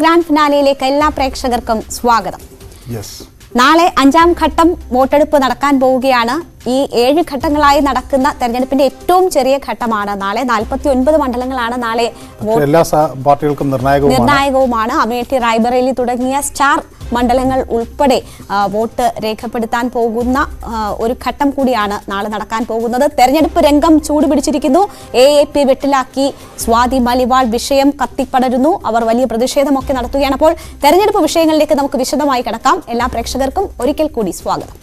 Grand ഫിനാലയിലേക്ക് എല്ലാ പ്രേക്ഷകർക്കും സ്വാഗതം. Yes. നാളെ 5ാം ഘട്ടം വോട്ടെടുപ്പ് നടക്കാൻ പോവുകയാണ്. ഈ 7 ഘട്ടങ്ങളായി നടക്കുന്ന തെരഞ്ഞെടുപ്പിന്റെ ഏറ്റവും ചെറിയ ഘട്ടമാണ് നാളെ. 49 മണ്ഡലങ്ങളാണ് നാളെ എല്ലാ പാർട്ടികൾക്കും നിർണായകവുമാണ്. അമേഠി, റായ്ബറേലി തുടങ്ങിയ സ്റ്റാർ മണ്ഡലങ്ങൾ ഉൾപ്പെടെ വോട്ട് രേഖപ്പെടുത്താൻ പോകുന്ന ഒരു ഘട്ടം കൂടിയാണ് നാളെ നടക്കാൻ പോകുന്നത്. തെരഞ്ഞെടുപ്പ് രംഗം ചൂടുപിടിച്ചിരിക്കുന്നു. AAP വെട്ടിലാക്കി സ്വാതി മലിവാൾ വിഷയം കത്തിപ്പടരുന്നു. അവർ വലിയ പ്രതിഷേധമൊക്കെ നടത്തുകയാണ്. അപ്പോൾ തെരഞ്ഞെടുപ്പ് വിഷയങ്ങളിലേക്ക് നമുക്ക് വിശദമായി കടക്കാം. എല്ലാ പ്രേക്ഷകർക്കും ഒരിക്കൽ കൂടി സ്വാഗതം.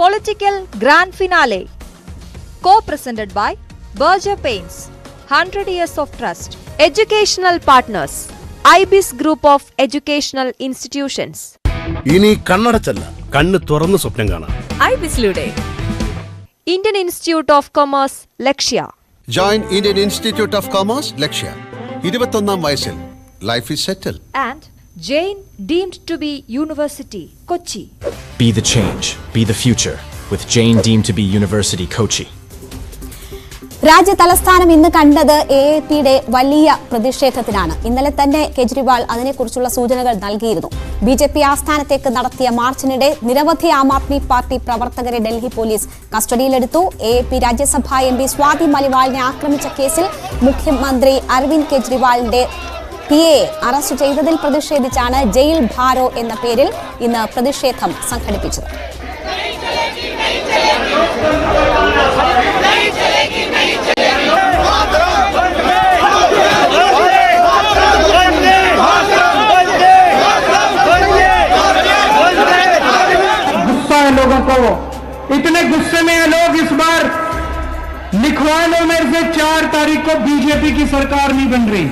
Political Grand Finale, co-presented by Berger Paints, 100 years of trust. Educational partners, IBIS Group of Educational Institutions. ഇനി കണ്ണടച്ചല്ല, കണ്ണ് തുറന്ന് സ്വപ്നം കാണാം. IBIS-ലൂടെ Indian Institute of Commerce, Lakshya. Join Indian Institute of Commerce, ലക്ഷ്യ. 21ാം വയസ്സിൽ life is settle. And Jain deemed to be University, Kochi. Be the change, be the future with Jain deemed to be University, Kochi. രാജ്യ തലസ്ഥാനം ഇന്ന് കണ്ടത് AAPയുടെ വലിയ പ്രതിഷേധത്തിനാണ്. ഇന്നലെ തന്നെ കെജ്രിവാൾ അതിനെക്കുറിച്ചുള്ള സൂചനകൾ നൽകിയിരുന്നു. BJP ആസ്ഥാനത്തേക്ക് നടത്തിയ മാർച്ചിനിടെ നിരവധി ആം ആദ്മി പാർട്ടി പ്രവർത്തകരെ ഡൽഹി പോലീസ് കസ്റ്റഡിയിലെടുത്തു. AAP രാജ്യസഭാ MP സ്വാതി മലിവാളിനെ ആക്രമിച്ച കേസിൽ മുഖ്യമന്ത്രി അരവിന്ദ് കെജ്രിവാളിന്റെ PA അറസ്റ്റ് ചെയ്തതിൽ പ്രതിഷേധിച്ചാണ് ജയിൽ ഭാരോ എന്ന പേരിൽ ഇന്ന് പ്രതിഷേധം സംഘടിപ്പിച്ചത്. गुस्सा है लोगों को, इतने गुस्से में है लोग इस बार लिखवा लो मेरे से 4 तारीख को BJP की सरकार नहीं बन रही,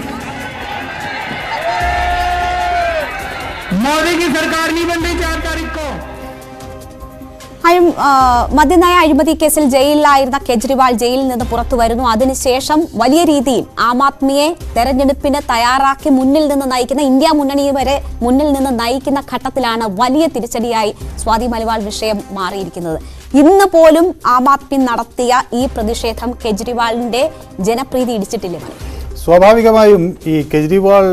मोदी की सरकार नहीं बन रही 4 तारीख को. മദ്യനയ അഴിമതി കേസിൽ ജയിലിലായിരുന്ന കെജ്രിവാൾ ജയിലിൽ നിന്ന് പുറത്തു വരുന്നു. അതിനുശേഷം വലിയ രീതിയിൽ ആം ആദ്മിയെ തെരഞ്ഞെടുപ്പിന് തയ്യാറാക്കി മുന്നിൽ നിന്ന് നയിക്കുന്ന ഇന്ത്യ മുന്നണി വരെ മുന്നിൽ നിന്ന് നയിക്കുന്ന ഘട്ടത്തിലാണ് വലിയ തിരിച്ചടിയായി സ്വാതി മലിവാൾ വിഷയം മാറിയിരിക്കുന്നത്. ഇന്ന് പോലും ആം ആദ്മി നടത്തിയ ഈ പ്രതിഷേധം കെജ്രിവാളിന്റെ ജനപ്രീതി ഇടിച്ചിട്ടില്ല. സ്വാഭാവികമായും ഈ കെജ്രിവാൾ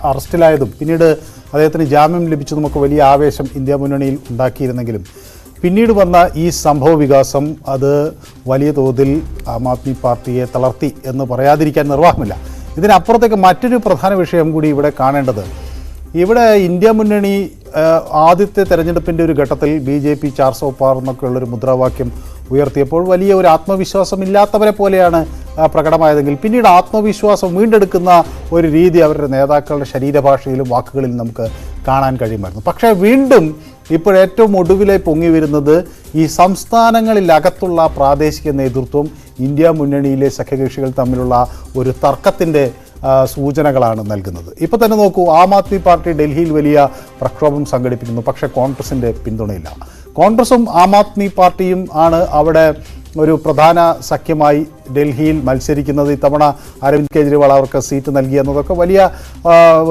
അറസ്റ്റിലായതും പിന്നീട് അദ്ദേഹത്തിന് ജാമ്യം ലഭിച്ചതുമൊക്കെ വലിയ ആവേശം ഇന്ത്യ മുന്നണിയിൽ ഉണ്ടാക്കിയിരുന്നെങ്കിലും പിന്നീട് വന്ന ഈ സംഭവ വികാസം അത് വലിയ തോതിൽ ആം ആദ്മി പാർട്ടിയെ തളർത്തി എന്ന് പറയാതിരിക്കാൻ നിർവാഹമില്ല. ഇതിനപ്പുറത്തേക്ക് മറ്റൊരു പ്രധാന വിഷയം കൂടി ഇവിടെ കാണേണ്ടത്, ഇവിടെ ഇന്ത്യ മുന്നണി ആദ്യത്തെ തെരഞ്ഞെടുപ്പിൻ്റെ ഒരു ഘട്ടത്തിൽ BJP 400 പാർ എന്നൊക്കെയുള്ളൊരു മുദ്രാവാക്യം ഉയർത്തിയപ്പോൾ വലിയ ഒരു ആത്മവിശ്വാസം ഇല്ലാത്തവരെ പോലെയാണ് പ്രകടമായതെങ്കിൽ പിന്നീട് ആത്മവിശ്വാസം വീണ്ടെടുക്കുന്ന ഒരു രീതി അവരുടെ നേതാക്കളുടെ ശരീരഭാഷയിലും വാക്കുകളിലും നമുക്ക് കാണാൻ കഴിയുമായിരുന്നു. പക്ഷേ വീണ്ടും ഇപ്പോഴേറ്റവും ഒടുവിലെ പൊങ്ങി വരുന്നത് ഈ സംസ്ഥാനങ്ങളിലകത്തുള്ള പ്രാദേശിക നേതൃത്വം ഇന്ത്യ മുന്നണിയിലെ സഖ്യകക്ഷികൾ തമ്മിലുള്ള ഒരു തർക്കത്തിൻ്റെ സൂചനകളാണ് നൽകുന്നത്. ഇപ്പോൾ തന്നെ നോക്കൂ, ആം ആദ്മി പാർട്ടി ഡൽഹിയിൽ വലിയ പ്രക്ഷോഭം സംഘടിപ്പിക്കുന്നു. പക്ഷേ കോൺഗ്രസിൻ്റെ പിന്തുണയില്ല. കോൺഗ്രസും ആം ആദ്മി പാർട്ടിയും ആണ് അവിടെ ഒരു പ്രധാന സഖ്യമായി ഡൽഹിയിൽ മത്സരിക്കുന്നത്. ഇത്തവണ അരവിന്ദ് കെജ്രിവാൾ അവർക്ക് സീറ്റ് നൽകി എന്നതൊക്കെ വലിയ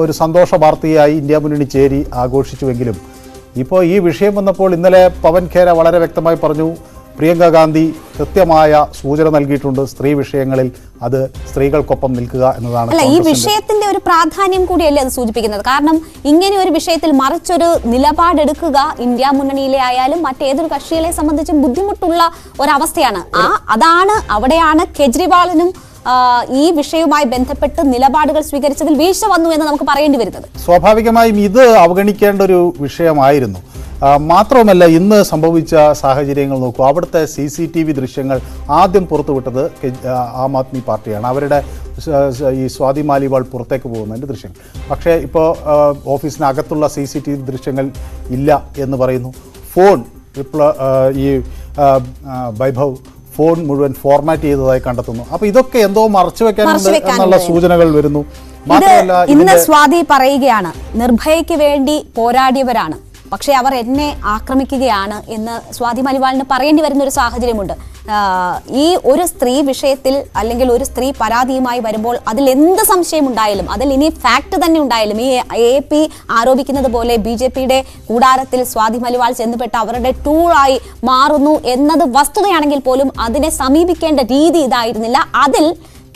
ഒരു സന്തോഷ വാർത്തയായി ഇന്ത്യ മുന്നണി ചേരി ആഘോഷിച്ചുവെങ്കിലും ഇപ്പോൾ ഈ വിഷയം വന്നപ്പോൾ ഇന്നലെ പവൻ ഖേര വളരെ വ്യക്തമായി പറഞ്ഞു, പ്രിയങ്ക ഗാന്ധി കൃത്യമായ സൂചന നൽകിയിട്ടുണ്ട്, സ്ത്രീ വിഷയങ്ങളിൽ അത് സ്ത്രീകൾക്കൊപ്പം നിൽക്കുക എന്നതാണ്. അല്ല, ഈ വിഷയത്തിന്റെ ഒരു പ്രാധാന്യം കൂടിയല്ലേ അത് സൂചിപ്പിക്കുന്നത്. കാരണം ഇങ്ങനെ ഒരു വിഷയത്തിൽ മറിച്ചൊരു നിലപാടെടുക്കുക ഇന്ത്യ മുന്നണിയിലെ ആയാലും മറ്റേതൊരു കക്ഷികളെ സംബന്ധിച്ചും ബുദ്ധിമുട്ടുള്ള ഒരവസ്ഥയാണ്. അവിടെയാണ് കെജ്രിവാളിനും ഈ വിഷയവുമായി ബന്ധപ്പെട്ട് നിലപാടുകൾ സ്വീകരിച്ചതിൽ വീഴ്ച വന്നു എന്ന് നമുക്ക് പറയേണ്ടി വരുന്നത്. സ്വാഭാവികമായും ഇത് അവഗണിക്കേണ്ട ഒരു വിഷയമായിരുന്നു. മാത്രവുമല്ല, ഇന്ന് സംഭവിച്ച സാഹചര്യങ്ങൾ നോക്കൂ. അവിടുത്തെ CCTV ദൃശ്യങ്ങൾ ആദ്യം പുറത്തുവിട്ടത് ആം ആദ്മി പാർട്ടിയാണ്. അവരുടെ ഈ സ്വാതി മാലിവാൾ പുറത്തേക്ക് പോകുന്നതിൻ്റെ ദൃശ്യങ്ങൾ. പക്ഷേ ഇപ്പോൾ ഓഫീസിനകത്തുള്ള CCTV ദൃശ്യങ്ങൾ ഇല്ല എന്ന് പറയുന്നു. ഫോൺ ഈ വൈഭവ് ഫോൺ മുഴുവൻ ഫോർമാറ്റ് ചെയ്തതായി കണ്ടെത്തുന്നു. അപ്പോൾ ഇതൊക്കെ എന്തോ മറച്ചു വെക്കാനുണ്ട് എന്നുള്ള സൂചനകൾ വരുന്നു. മാത്രമല്ല, ഇന്ന് സ്വാതി പറയുകയാണ്, നിർഭയയ്ക്ക് വേണ്ടി പോരാടിയവരാണ്, പക്ഷേ അവർ എന്നെ ആക്രമിക്കുകയാണ് എന്ന് സ്വാതി മലിവാളിന് പറയേണ്ടി വരുന്ന ഒരു സാഹചര്യമുണ്ട്. ഈ ഒരു സ്ത്രീ വിഷയത്തിൽ അല്ലെങ്കിൽ ഒരു സ്ത്രീ പരാതിയുമായി വരുമ്പോൾ അതിൽ എന്ത് സംശയം ഉണ്ടായാലും, അതിൽ ഇനി ഫാക്ട് തന്നെ ഉണ്ടായാലും, ഈ AAP ആരോപിക്കുന്നത് പോലെ BJPയുടെ കൂടാരത്തിൽ സ്വാതി മലിവാൾ ചെന്നുപെട്ട് അവരുടെ ടൂളായി മാറുന്നു എന്നത് വസ്തുതയാണെങ്കിൽ പോലും അതിനെ സമീപിക്കേണ്ട രീതി ഇതായിരുന്നില്ല. അതിൽ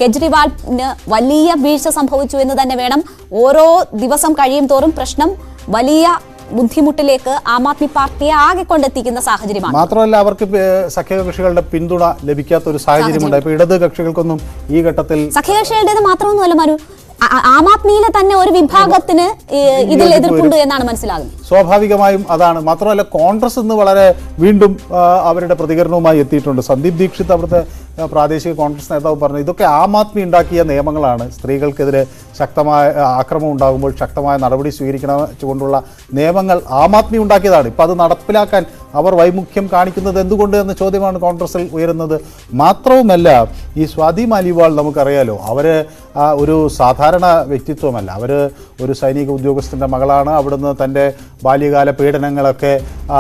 കെജ്രിവാളിന് വലിയ വീഴ്ച സംഭവിച്ചു എന്ന് തന്നെ വേണം. ഓരോ ദിവസം കഴിയും തോറും പ്രശ്നം വലിയ ബുദ്ധിമുട്ടിലേക്ക് ആം ആദ്മി പാർട്ടിയെ ആകെ കൊണ്ടെത്തിക്കുന്ന സാഹചര്യമാണ്. മാത്രമല്ല അവർക്ക് സഖ്യകക്ഷികളുടെ പിന്തുണ ലഭിക്കാത്ത ഒരു സാഹചര്യമുണ്ട്. ഇപ്പൊ ഇടത് കക്ഷികൾക്കൊന്നും ഈ ഘട്ടത്തിൽ സഖ്യകക്ഷികളുടേത് മാത്രമൊന്നുമല്ല മനു, ആം ആദ്മിയിലെ തന്നെ ഒരു വിഭാഗത്തിന് ഇതിൽ എതിർപ്പുണ്ട് എന്നാണ് മനസ്സിലാകുന്നത്. സ്വാഭാവികമായും അതാണ്. മാത്രമല്ല കോൺഗ്രസ് ഇന്ന് വളരെ വീണ്ടും അവരുടെ പ്രതികരണവുമായി എത്തിയിട്ടുണ്ട്. സന്ദീപ് ദീക്ഷിത് അവിടുത്തെ പ്രാദേശിക കോൺഗ്രസ് നേതാവ് പറഞ്ഞു, ഇതൊക്കെ ആം ആദ്മി ഉണ്ടാക്കിയ നിയമങ്ങളാണ്. സ്ത്രീകൾക്കെതിരെ ശക്തമായ ആക്രമണം ഉണ്ടാകുമ്പോൾ ശക്തമായ നടപടി സ്വീകരിക്കണമെന്നുകൊണ്ടുള്ള നിയമങ്ങൾ ആം ആദ്മി ഉണ്ടാക്കിയതാണ്. ഇപ്പം അത് നടപ്പിലാക്കാൻ അവർ വൈമുഖ്യം കാണിക്കുന്നത് എന്തുകൊണ്ട് എന്ന ചോദ്യമാണ് കോൺഗ്രസിൽ ഉയരുന്നത്. മാത്രവുമല്ല ഈ സ്വാതി മാലിവാൾ നമുക്കറിയാലോ, അവർ ഒരു സാധാരണ വ്യക്തിത്വമല്ല. അവർ ഒരു സൈനിക ഉദ്യോഗസ്ഥൻ്റെ മകളാണ്. അവിടുന്ന് തൻ്റെ ബാല്യകാല പീഡനങ്ങളൊക്കെ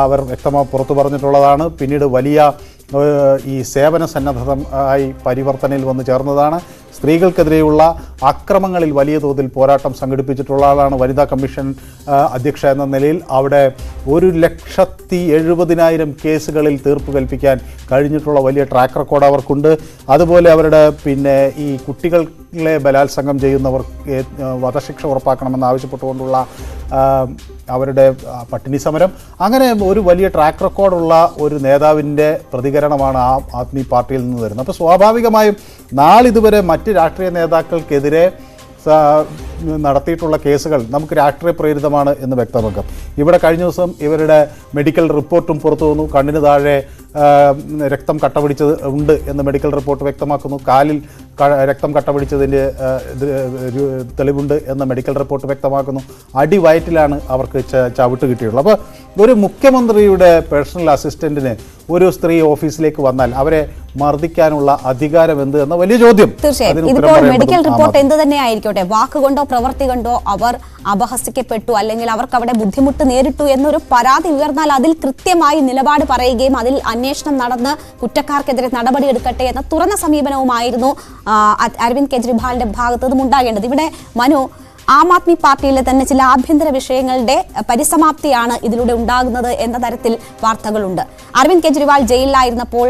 അവർ വ്യക്തമായി പുറത്തു പറഞ്ഞിട്ടുള്ളതാണ്. പിന്നീട് വലിയ ഈ സേവന സന്നദ്ധമായി പരിവർത്തനയിൽ വന്നു ചേർന്നതാണ്. സ്ത്രീകൾക്കെതിരെയുള്ള അക്രമങ്ങളിൽ വലിയ തോതിൽ പോരാട്ടം സംഘടിപ്പിച്ചിട്ടുള്ള ആളാണ്. വനിതാ കമ്മീഷൻ അധ്യക്ഷ എന്ന നിലയിൽ അവിടെ 1,70,000 കേസുകളിൽ തീർപ്പ് കൽപ്പിക്കാൻ കഴിഞ്ഞിട്ടുള്ള വലിയ ട്രാക്ക് റെക്കോർഡ് അവർക്കുണ്ട്. അതുപോലെ അവരുടെ ഈ കുട്ടികളെ ബലാത്സംഗം ചെയ്യുന്നവർ വധശിക്ഷ ഉറപ്പാക്കണമെന്ന് ആവശ്യപ്പെട്ടുകൊണ്ടുള്ള അവരുടെ പട്ടിണി സമരം, അങ്ങനെ ഒരു വലിയ ട്രാക്ക് റെക്കോർഡുള്ള ഒരു നേതാവിൻ്റെ പ്രതികരണമാണ് ആം ആദ്മി പാർട്ടിയിൽ നിന്ന് വരുന്നത്. അപ്പോൾ സ്വാഭാവികമായും നാളിതുവരെ മറ്റ് രാഷ്ട്രീയ നേതാക്കൾക്കെതിരെ നടത്തിയിട്ടുള്ള കേസുകൾ നമുക്ക് രാഷ്ട്രീയ പ്രേരിതമാണ് എന്ന് വ്യക്തമാക്കാം. ഇവിടെ കഴിഞ്ഞ ദിവസം ഇവരുടെ മെഡിക്കൽ റിപ്പോർട്ടും പുറത്തു വന്നു. കണ്ണിന് താഴെ രക്തം കട്ടപിടിച്ചത് ഉണ്ട് എന്ന് മെഡിക്കൽ റിപ്പോർട്ട് വ്യക്തമാക്കുന്നു. കാലിൽ രക്തം കട്ടപിടിച്ചതിൻ്റെ തെളിവുണ്ട് എന്ന് മെഡിക്കൽ റിപ്പോർട്ട് വ്യക്തമാക്കുന്നു. അടിവയറ്റിലാണ് അവർക്ക് ചവിട്ട് കിട്ടിയിട്ടുള്ളത്. അപ്പോൾ ഒരു മുഖ്യമന്ത്രിയുടെ പേഴ്സണൽ അസിസ്റ്റന്റിന് ഒരു സ്ത്രീ ഓഫീസിലേക്ക് വന്നാൽ അവരെ മർദ്ദിക്കാനുള്ള അധികാരം എന്ത് എന്ന വലിയ ചോദ്യം. തീർച്ചയായും ഇതിപ്പോൾ മെഡിക്കൽ റിപ്പോർട്ട് എന്ത് തന്നെ ആയിരിക്കട്ടെ, വാക്കുകൊണ്ടോ പ്രവൃത്തി കൊണ്ടോ അവർ അപഹസിക്കപ്പെട്ടു അല്ലെങ്കിൽ അവർക്ക് അവിടെ ബുദ്ധിമുട്ട് നേരിട്ടു എന്നൊരു പരാതി ഉയർന്നാൽ അതിൽ കൃത്യമായി നിലപാട് പറയുകയും അതിൽ അന്വേഷണം നടന്ന് കുറ്റക്കാർക്കെതിരെ നടപടിയെടുക്കട്ടെ എന്ന തുറന്ന സമീപനവുമായിരുന്നു അരവിന്ദ് കെജ്രിവാളിന്റെ ഭാഗത്ത് നിന്നും ഉണ്ടാകേണ്ടത്. ഇവിടെ മനു, ആം ആദ്മി പാർട്ടിയിലെ തന്നെ ചില ആഭ്യന്തര വിഷയങ്ങളുടെ പരിസമാപ്തിയാണ് ഇതിലൂടെ ഉണ്ടാകുന്നത് എന്ന തരത്തിൽ വാർത്തകളുണ്ട്. അരവിന്ദ് കെജ്രിവാൾ ജയിലിലായിരുന്നപ്പോൾ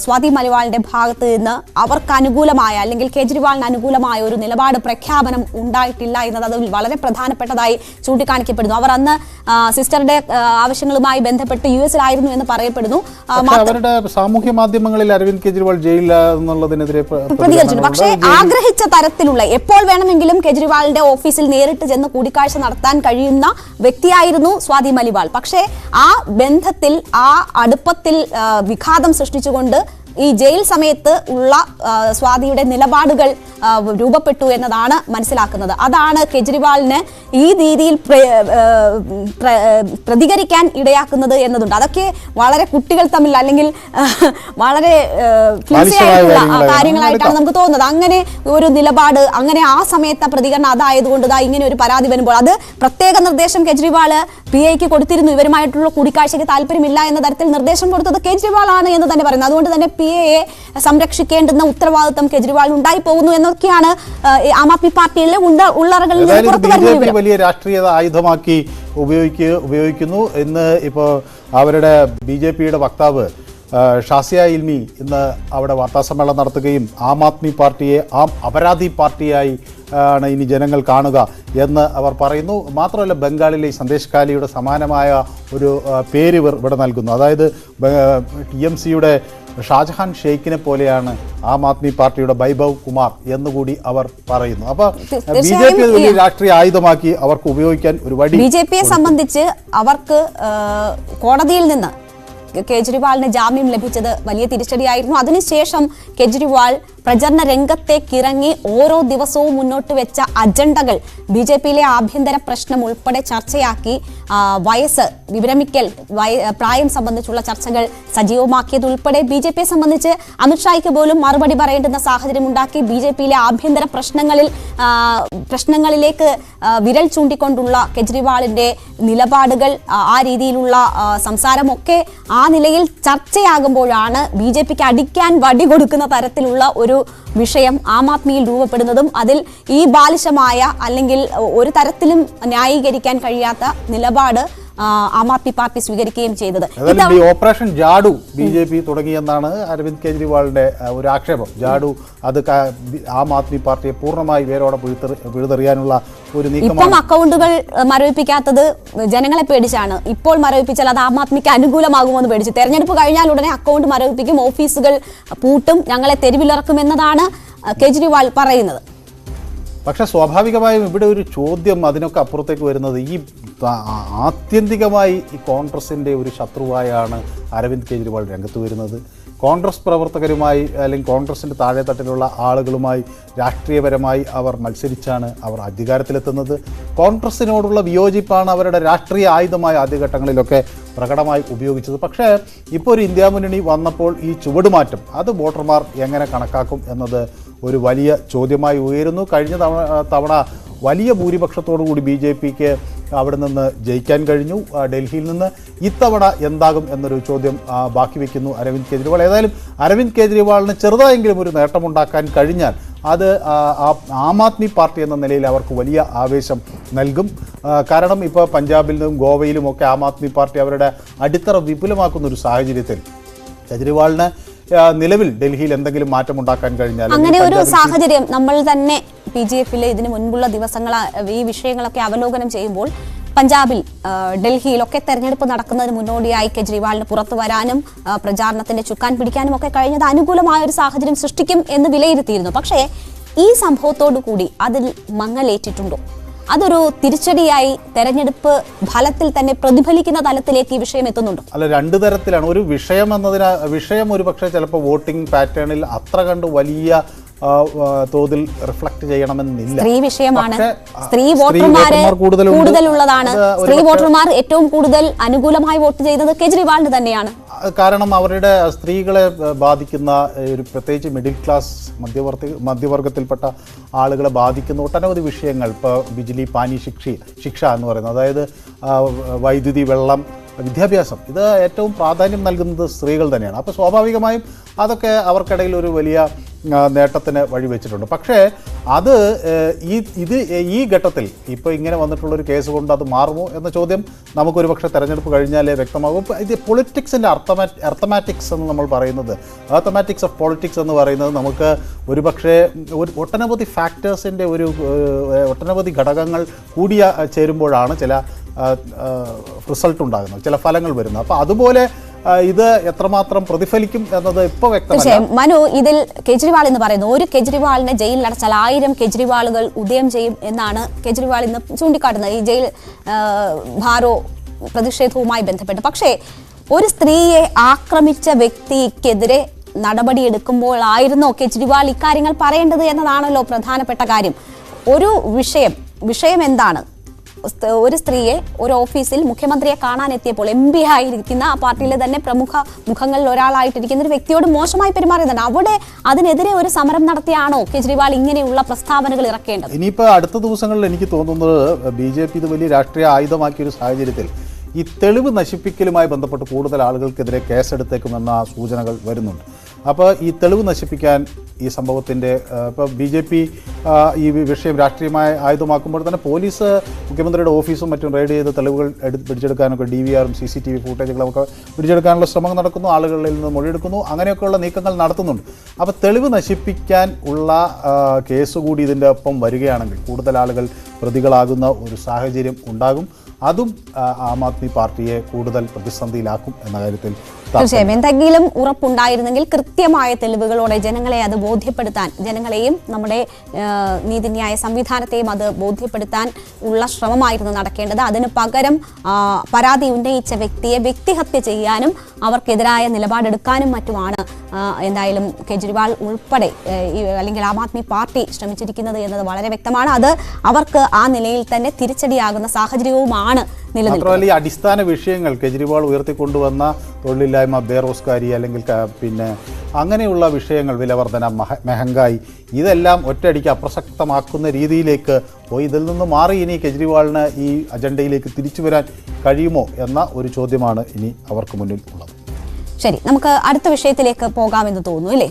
സ്വാതി മലിവാളിന്റെ ഭാഗത്ത് നിന്ന് അവർക്ക് അനുകൂലമായ അല്ലെങ്കിൽ കെജ്രിവാളിന് അനുകൂലമായ ഒരു നിലപാട് പ്രഖ്യാപനം ഉണ്ടായിട്ടില്ല എന്നത് അതിൽ വളരെ പ്രധാനപ്പെട്ടതായി ചൂണ്ടിക്കാണിക്കപ്പെടുന്നു. അവർ അന്ന് സിസ്റ്ററുടെ ആവശ്യങ്ങളുമായി ബന്ധപ്പെട്ട് US-ലായിരുന്നു എന്ന് പറയപ്പെടുന്നു. അവരുടെ സാമൂഹ്യ മാധ്യമങ്ങളിൽ അരവിന്ദ് കെജ്രിവാൾ ജയിലിലാണെന്നുള്ളതിനെതിരെ പ്രതികരിച്ചിട്ടുണ്ട്. പക്ഷേ ആഗ്രഹിച്ച തരത്തിലുള്ള എപ്പോൾ വേണമെങ്കിലും കെജ്രിവാളിന്റെ ഓഫീസിൽ നേരിട്ട് ചെന്ന് കൂടിക്കാഴ്ച നടത്താൻ കഴിയുന്ന വ്യക്തിയായിരുന്നു സ്വാതി മലിവാൾ. പക്ഷേ ആ ബന്ധത്തിൽ ആ അടുപ്പത്തിൽ വിഘാതം സൃഷ്ടിച്ചുകൊണ്ട് ഈ ജയിൽ സമയത്ത് ഉള്ള സ്വാതിയുടെ നിലപാടുകൾ രൂപപ്പെട്ടു എന്നതാണ് മനസ്സിലാക്കുന്നത്. അതാണ് കെജ്രിവാളിന് ഈ രീതിയിൽ പ്രതികരിക്കാൻ ഇടയാക്കുന്നത് എന്നതുണ്ട്. അതൊക്കെ വളരെ കുട്ടികൾ തമ്മിൽ അല്ലെങ്കിൽ വളരെ കാര്യങ്ങളായിട്ടാണ് നമുക്ക് തോന്നുന്നത്. അങ്ങനെ ഒരു നിലപാട്, അങ്ങനെ ആ സമയത്തെ പ്രതികരണം അതായതുകൊണ്ട് ഇങ്ങനെ ഒരു പരാതി വരുമ്പോൾ അത് പ്രത്യേക നിർദ്ദേശം കെജ്രിവാൾ PAക്ക് കൊടുത്തിരുന്നു. ഇവരുമായിട്ടുള്ള കൂടിക്കാഴ്ചയ്ക്ക് താല്പര്യമില്ല എന്ന തരത്തിൽ നിർദ്ദേശം കൊടുത്തത് കെജ്രിവാൾ ആണ് എന്ന് തന്നെ പറയുന്നത്. അതുകൊണ്ട് തന്നെ PAയെ സംരക്ഷിക്കേണ്ടുന്ന ഉത്തരവാദിത്വം കെജ്രിവാളിന് ഉണ്ടായി പോകുന്നു എന്നൊക്കെയാണ് ആം ആദ്മി പാർട്ടിയിലെ ഉള്ളറകളിൽ നിന്ന് പുറത്തു വരുന്നത്. വലിയ രാഷ്ട്രീയ ആയുധമാക്കി ഉപയോഗിക്കുന്നു എന്ന് ഇപ്പോൾ അവരുടെ BJPയുടെ വക്താവ് ഷാസിയ ഇൽമി ഇന്ന് അവിടെ വാർത്താസമ്മേളനം നടത്തുകയും ആം ആദ്മി പാർട്ടിയെ അപരാധി പാർട്ടിയായി ആണ് ഇനി ജനങ്ങൾ കാണുക എന്ന് അവർ പറയുന്നു. മാത്രമല്ല ബംഗാളിലെ സന്ദേശ് കാലിയുടെ സമാനമായ ഒരു പേര് ഇവിടെ നൽകുന്നു. അതായത് TMCയുടെ ഷാജഹാൻ ഷെയ്ഖിനെ പോലെയാണ് ആം ആദ്മി പാർട്ടിയുടെ വൈഭവ് കുമാർ എന്നുകൂടി അവർ പറയുന്നു. അപ്പോൾ BJP വലിയ രാഷ്ട്രീയ ആയുധമാക്കി അവർക്ക് ഉപയോഗിക്കാൻ ഒരു വഴി. BJPയെ സംബന്ധിച്ച് അവർക്ക് കോടതിയിൽ നിന്ന് കെജ്രിവാളിന് ജാമ്യം ലഭിച്ചത് വലിയ തിരിച്ചടിയായിരുന്നു. അതിനുശേഷം കെജ്രിവാൾ പ്രചരണ രംഗത്തേക്കിറങ്ങി ഓരോ ദിവസവും മുന്നോട്ട് വെച്ച അജണ്ടകൾ BJP-യിലെ ആഭ്യന്തര പ്രശ്നം ഉൾപ്പെടെ ചർച്ചയാക്കി വയസ്സ്, വിരമിക്കൽ പ്രായം സംബന്ധിച്ചുള്ള ചർച്ചകൾ സജീവമാക്കിയത് ഉൾപ്പെടെ BJP-യെ സംബന്ധിച്ച് അമിത്ഷായ്ക്ക് പോലും മറുപടി പറയേണ്ടുന്ന സാഹചര്യം ഉണ്ടാക്കി. BJP-യിലെ ആഭ്യന്തര പ്രശ്നങ്ങളിലേക്ക് വിരൽ ചൂണ്ടിക്കൊണ്ടുള്ള കെജ്രിവാളിന്റെ നിലപാടുകൾ, ആ രീതിയിലുള്ള സംസാരമൊക്കെ ആ നിലയിൽ ചർച്ചയാകുമ്പോഴാണ് BJP-ക്ക് അടിക്കാൻ വടി കൊടുക്കുന്ന തരത്തിലുള്ള ഒരു വിഷയം ആം ആദ്മിയിൽ രൂപപ്പെടുന്നതും അതിൽ ഈ ബാലിശമായ അല്ലെങ്കിൽ ഒരു തരത്തിലും ന്യായീകരിക്കാൻ കഴിയാത്ത നിലപാട് ആം ആദ്മി പാർട്ടി സ്വീകരിക്കുകയും ചെയ്തത്. ഈ ഓപ്പറേഷൻ ജാഡു BJP തുടങ്ങിയെന്നാണ് അരവിന്ദ് കെജ്രിവാളിന്റെ ഒരു ആക്ഷേപം. ജാഡു അത് ആം ആദ്മി പാർട്ടിയെ പൂർണ്ണമായി വേരോടെ പിഴുതെറിയാനുള്ള ഒരു നീക്കമാണ്. ഇപ്പം അക്കൗണ്ടുകൾ മരവിപ്പിക്കാത്തത് ജനങ്ങളെ പേടിച്ചാണ്. ഇപ്പോൾ മരവിപ്പിച്ചാൽ അത് ആം ആദ്മിക്ക് അനുകൂലമാകുമെന്ന് പേടിച്ച്. തെരഞ്ഞെടുപ്പ് കഴിഞ്ഞാൽ ഉടനെ അക്കൗണ്ട് മരവിപ്പിക്കും, ഓഫീസുകൾ പൂട്ടും, ഞങ്ങളെ തെരുവിലിറക്കുമെന്നതാണ് കെജ്രിവാൾ പറയുന്നത്. പക്ഷെ സ്വാഭാവികമായും ഇവിടെ ഒരു ചോദ്യം അതിനൊക്കെ അപ്പുറത്തേക്ക് വരുന്നത്, ഈ ആത്യന്തികമായി ഈ കോൺഗ്രസിൻ്റെ ഒരു ശത്രുവായാണ് അരവിന്ദ് കെജ്രിവാൾ രംഗത്ത് വരുന്നത്. കോൺഗ്രസ് പ്രവർത്തകരുമായി അല്ലെങ്കിൽ കോൺഗ്രസിൻ്റെ താഴെത്തട്ടിലുള്ള ആളുകളുമായി രാഷ്ട്രീയപരമായി അവർ മത്സരിച്ചാണ് അവർ അധികാരത്തിലെത്തുന്നത്. കോൺഗ്രസിനോടുള്ള വിയോജിപ്പാണ് അവരുടെ രാഷ്ട്രീയ ആയുധമായ ആദ്യഘട്ടങ്ങളിലൊക്കെ പ്രകടമായി ഉപയോഗിച്ചത്. പക്ഷേ ഇപ്പോൾ ഒരു ഇന്ത്യ മുന്നണി വന്നപ്പോൾ ഈ ചുവടുമാറ്റം അത് വോട്ടർമാർ എങ്ങനെ കണക്കാക്കും എന്നത് ഒരു വലിയ ചോദ്യമായി ഉയരുന്നു. കഴിഞ്ഞ തവണ വലിയ ഭൂരിപക്ഷത്തോടുകൂടി BJP-ക്ക് അവിടെ നിന്ന് ജയിക്കാൻ കഴിഞ്ഞു ഡൽഹിയിൽ നിന്ന്. ഇത്തവണ എന്താകും എന്നൊരു ചോദ്യം ബാക്കി വയ്ക്കുന്നു അരവിന്ദ് കെജ്രിവാൾ. ഏതായാലും അരവിന്ദ് കെജ്രിവാളിന് ചെറുതായെങ്കിലും ഒരു നേട്ടമുണ്ടാക്കാൻ കഴിഞ്ഞാൽ അത് ആം ആദ്മി പാർട്ടി എന്ന നിലയിൽ അവർക്ക് വലിയ ആവേശം നൽകും. കാരണം ഇപ്പോൾ പഞ്ചാബിൽ നിന്നും ഗോവയിലുമൊക്കെ ആം ആദ്മി പാർട്ടി അവരുടെ അടിത്തറ വിപുലമാക്കുന്ന ഒരു സാഹചര്യത്തിൽ കെജ്രിവാളിന് നിലവിൽ ഡൽഹിയിൽ എന്തെങ്കിലും മാറ്റമുണ്ടാക്കാൻ കഴിഞ്ഞാൽ, അങ്ങനെ ഒരു സാഹചര്യം നമ്മൾ തന്നെ PGF-ലെ ഇതിനു മുൻപുള്ള ദിവസങ്ങൾ ഈ വിഷയങ്ങളൊക്കെ അവലോകനം ചെയ്യുമ്പോൾ പഞ്ചാബിൽ, ഡൽഹിയിലൊക്കെ തെരഞ്ഞെടുപ്പ് നടക്കുന്നതിന് മുന്നോടിയായി കെജ്രിവാളിന് പുറത്തു വരാനും പ്രചാരണത്തിന്റെ ചുക്കാൻ പിടിക്കാനും ഒക്കെ കഴിഞ്ഞത് അനുകൂലമായ ഒരു സാഹചര്യം സൃഷ്ടിക്കും എന്ന് വിലയിരുത്തിയിരുന്നു. പക്ഷേ ഈ സംഭവത്തോടു കൂടി അതിൽ മങ്ങലേറ്റിട്ടുണ്ടോ? അതൊരു തിരിച്ചടിയായി തെരഞ്ഞെടുപ്പ് ഫലത്തിൽ തന്നെ പ്രതിഫലിക്കുന്ന തലത്തിലേക്ക് ഈ വിഷയം എത്തുന്നുണ്ടോ? അല്ല, രണ്ട് തരത്തിലാണ്. ഒരു വിഷയം ഒരു പക്ഷേ ചിലപ്പോൾ വോട്ടിംഗ് പാറ്റേണിൽ അത്ര കണ്ട് വലിയ തോതിൽ റിഫ്ലക്ട് ചെയ്യണമെന്നില്ല. സ്ത്രീ വിഷയമാണ്. സ്ത്രീ വോട്ടർമാർ കൂടുതലുള്ളതാണ്. സ്ത്രീ വോട്ടർമാർ ഏറ്റവും കൂടുതൽ അനുകൂലമായി വോട്ട് ചെയ്തത് കെജ്രിവാളിന് തന്നെയാണ്. കാരണം അവരുടെ സ്ത്രീകളെ ബാധിക്കുന്ന ഒരു പ്രത്യേകിച്ച് മിഡിൽ ക്ലാസ് മധ്യവർഗത്തിൽപ്പെട്ട ആളുകളെ ബാധിക്കുന്ന ഒട്ടനവധി വിഷയങ്ങൾ, ഇപ്പോൾ ബിജ്ലി പാനി ശിക്ഷ എന്ന് പറയുന്നത്, അതായത് വൈദ്യുതി, വെള്ളം, വിദ്യാഭ്യാസം, ഇത് ഏറ്റവും പ്രാധാന്യം നൽകുന്നത് സ്ത്രീകൾ തന്നെയാണ്. അപ്പോൾ സ്വാഭാവികമായും അതൊക്കെ അവർക്കിടയിൽ ഒരു വലിയ നേട്ടത്തിന് വഴിവെച്ചിട്ടുണ്ട്. പക്ഷേ അത് ഈ ഘട്ടത്തിൽ ഇപ്പോൾ ഇങ്ങനെ വന്നിട്ടുള്ളൊരു കേസ് കൊണ്ട് അത് മാറുമോ എന്ന ചോദ്യം നമുക്കൊരു പക്ഷേ തെരഞ്ഞെടുപ്പ് കഴിഞ്ഞാലേ വ്യക്തമാകും. ഇത് പൊളിറ്റിക്സിൻ്റെ അർത്ഥമാറ്റിക്സ് എന്ന് നമ്മൾ പറയുന്നത്, അർത്ഥമാറ്റിക്സ് ഓഫ് പൊളിറ്റിക്സ് എന്ന് പറയുന്നത് നമുക്ക് ഒരു പക്ഷേ ഒട്ടനവധി ഫാക്ടേഴ്സിൻ്റെ ഒട്ടനവധി ഘടകങ്ങൾ കൂടിയ ചേരുമ്പോഴാണ് ചില റിസൾട്ട് ഉണ്ടാകുന്നത്, ചില ഫലങ്ങൾ വരുന്നത്. അപ്പോൾ അതുപോലെ ഇത് എത്രമാത്രം പ്രതിഫലിക്കും എന്നത് ഇപ്പോൾ വ്യക്തമല്ല. മനു, ഇതിൽ കെജ്രിവാൾ എന്ന് പറയുന്നു, ഒരു കെജ്രിവാളിനെ ജയിലിൽ അടച്ചാൽ 1000 കെജ്രിവാളുകൾ ഉദയം ചെയ്യും എന്നാണ് കെജ്രിവാൾ ഇന്ന് ചൂണ്ടിക്കാട്ടുന്നത് ഈ ജയിൽ ഭാരോ പ്രതിഷേധവുമായി ബന്ധപ്പെട്ട്. പക്ഷേ ഒരു സ്ത്രീയെ ആക്രമിച്ച വ്യക്തിക്കെതിരെ നടപടിയെടുക്കുമ്പോഴായിരുന്നോ കെജ്രിവാൾ ഇക്കാര്യങ്ങൾ പറയേണ്ടത് എന്നതാണല്ലോ പ്രധാനപ്പെട്ട കാര്യം. ഒരു വിഷയം എന്താണ്? ഒരു സ്ത്രീയെ ഒരു ഓഫീസിൽ മുഖ്യമന്ത്രിയെ കാണാനെത്തിയപ്പോൾ MP ആയിരിക്കുന്ന ആ പാർട്ടിയിലെ തന്നെ പ്രമുഖ മുഖങ്ങളിൽ ഒരാളായിട്ടിരിക്കുന്ന ഒരു വ്യക്തിയോട് മോശമായി പെരുമാറിയതാണ്. അവിടെ അതിനെതിരെ ഒരു സമരം നടത്തിയാണോ കെജ്രിവാൾ ഇങ്ങനെയുള്ള പ്രസ്താവനകൾ ഇറക്കേണ്ടത്? ഇനിയിപ്പോൾ അടുത്ത ദിവസങ്ങളിൽ എനിക്ക് തോന്നുന്നത് BJP ഇത് വലിയ രാഷ്ട്രീയ ആയുധമാക്കിയ ഒരു സാഹചര്യത്തിൽ ഈ തെളിവ് നശിപ്പിക്കലുമായി ബന്ധപ്പെട്ട് കൂടുതൽ ആളുകൾക്കെതിരെ കേസെടുത്തേക്കുമെന്ന സൂചനകൾ വരുന്നുണ്ട്. അപ്പോൾ ഈ തെളിവ് നശിപ്പിക്കാൻ ഈ സംഭവത്തിൻ്റെ ഇപ്പോൾ BJP ഈ വിഷയം രാഷ്ട്രീയമായ ആയുധമാക്കുമ്പോൾ തന്നെ പോലീസ് മുഖ്യമന്ത്രിയുടെ ഓഫീസും മറ്റും റെയ്ഡ് ചെയ്ത് തെളിവുകൾ പിടിച്ചെടുക്കാനൊക്കെ DVR-ഉം CCTV ഫൂട്ടേജുകളൊക്കെ പിടിച്ചെടുക്കാനുള്ള ശ്രമം നടക്കുന്നു, ആളുകളിൽ നിന്ന് മൊഴിയെടുക്കുന്നു, അങ്ങനെയൊക്കെയുള്ള നീക്കങ്ങൾ നടത്തുന്നുണ്ട്. അപ്പോൾ തെളിവ് നശിപ്പിക്കാൻ ഉള്ള കേസ് കൂടി ഇതിൻ്റെ ഒപ്പം വരികയാണെങ്കിൽ കൂടുതൽ ആളുകൾ പ്രതികളാകുന്ന ഒരു സാഹചര്യം ഉണ്ടാകും. അതും ആം ആദ്മി പാർട്ടിയെ കൂടുതൽ പ്രതിസന്ധിയിലാക്കും എന്ന കാര്യത്തിൽ തീർച്ചയായും എന്തെങ്കിലും ഉറപ്പുണ്ടായിരുന്നെങ്കിൽ കൃത്യമായ തെളിവുകളോടെ ജനങ്ങളെ അത് ബോധ്യപ്പെടുത്താൻ, ജനങ്ങളെയും നമ്മുടെ നീതിന്യായ സംവിധാനത്തെയും അത് ബോധ്യപ്പെടുത്താൻ ഉള്ള ശ്രമമായിരുന്നു നടക്കേണ്ടത്. അതിന് പകരം പരാതി ഉന്നയിച്ച വ്യക്തിയെ വ്യക്തിഹത്യ ചെയ്യാനും അവർക്കെതിരായ നിലപാടെടുക്കാനും മറ്റുമാണ് എന്തായാലും കെജ്രിവാൾ ഉൾപ്പെടെ അല്ലെങ്കിൽ ആം ആദ്മി പാർട്ടി ശ്രമിച്ചിരിക്കുന്നത് എന്നത് വളരെ വ്യക്തമാണ്. അത് അവർക്ക് ആ നിലയിൽ തന്നെ തിരിച്ചടിയാകുന്ന സാഹചര്യവുമാണ് നിലനിൽക്കുന്നത്. മാത്രമല്ല, ഈ അടിസ്ഥാന വിഷയങ്ങൾ കെജ്രിവാൾ ഉയർത്തിക്കൊണ്ടുവന്ന തൊഴിലില്ലായ്മ, ബേറോസ്കാരി, അല്ലെങ്കിൽ പിന്നെ അങ്ങനെയുള്ള വിഷയങ്ങൾ, വിലവർധന, മെഹങ്കായി, ഇതെല്ലാം ഒറ്റയടിക്ക് അപ്രസക്തമാക്കുന്ന രീതിയിലേക്ക് പോയി. ഇതിൽ നിന്ന് മാറി ഇനി കെജ്രിവാളിന് ഈ അജണ്ടയിലേക്ക് തിരിച്ചു വരാൻ കഴിയുമോ എന്ന ഒരു ചോദ്യമാണ് ഇനി അവർക്ക് മുന്നിൽ ഉള്ളത്. ശരി, നമുക്ക് അടുത്ത വിഷയത്തിലേക്ക് പോകാമെന്ന് തോന്നുന്നു അല്ലേ?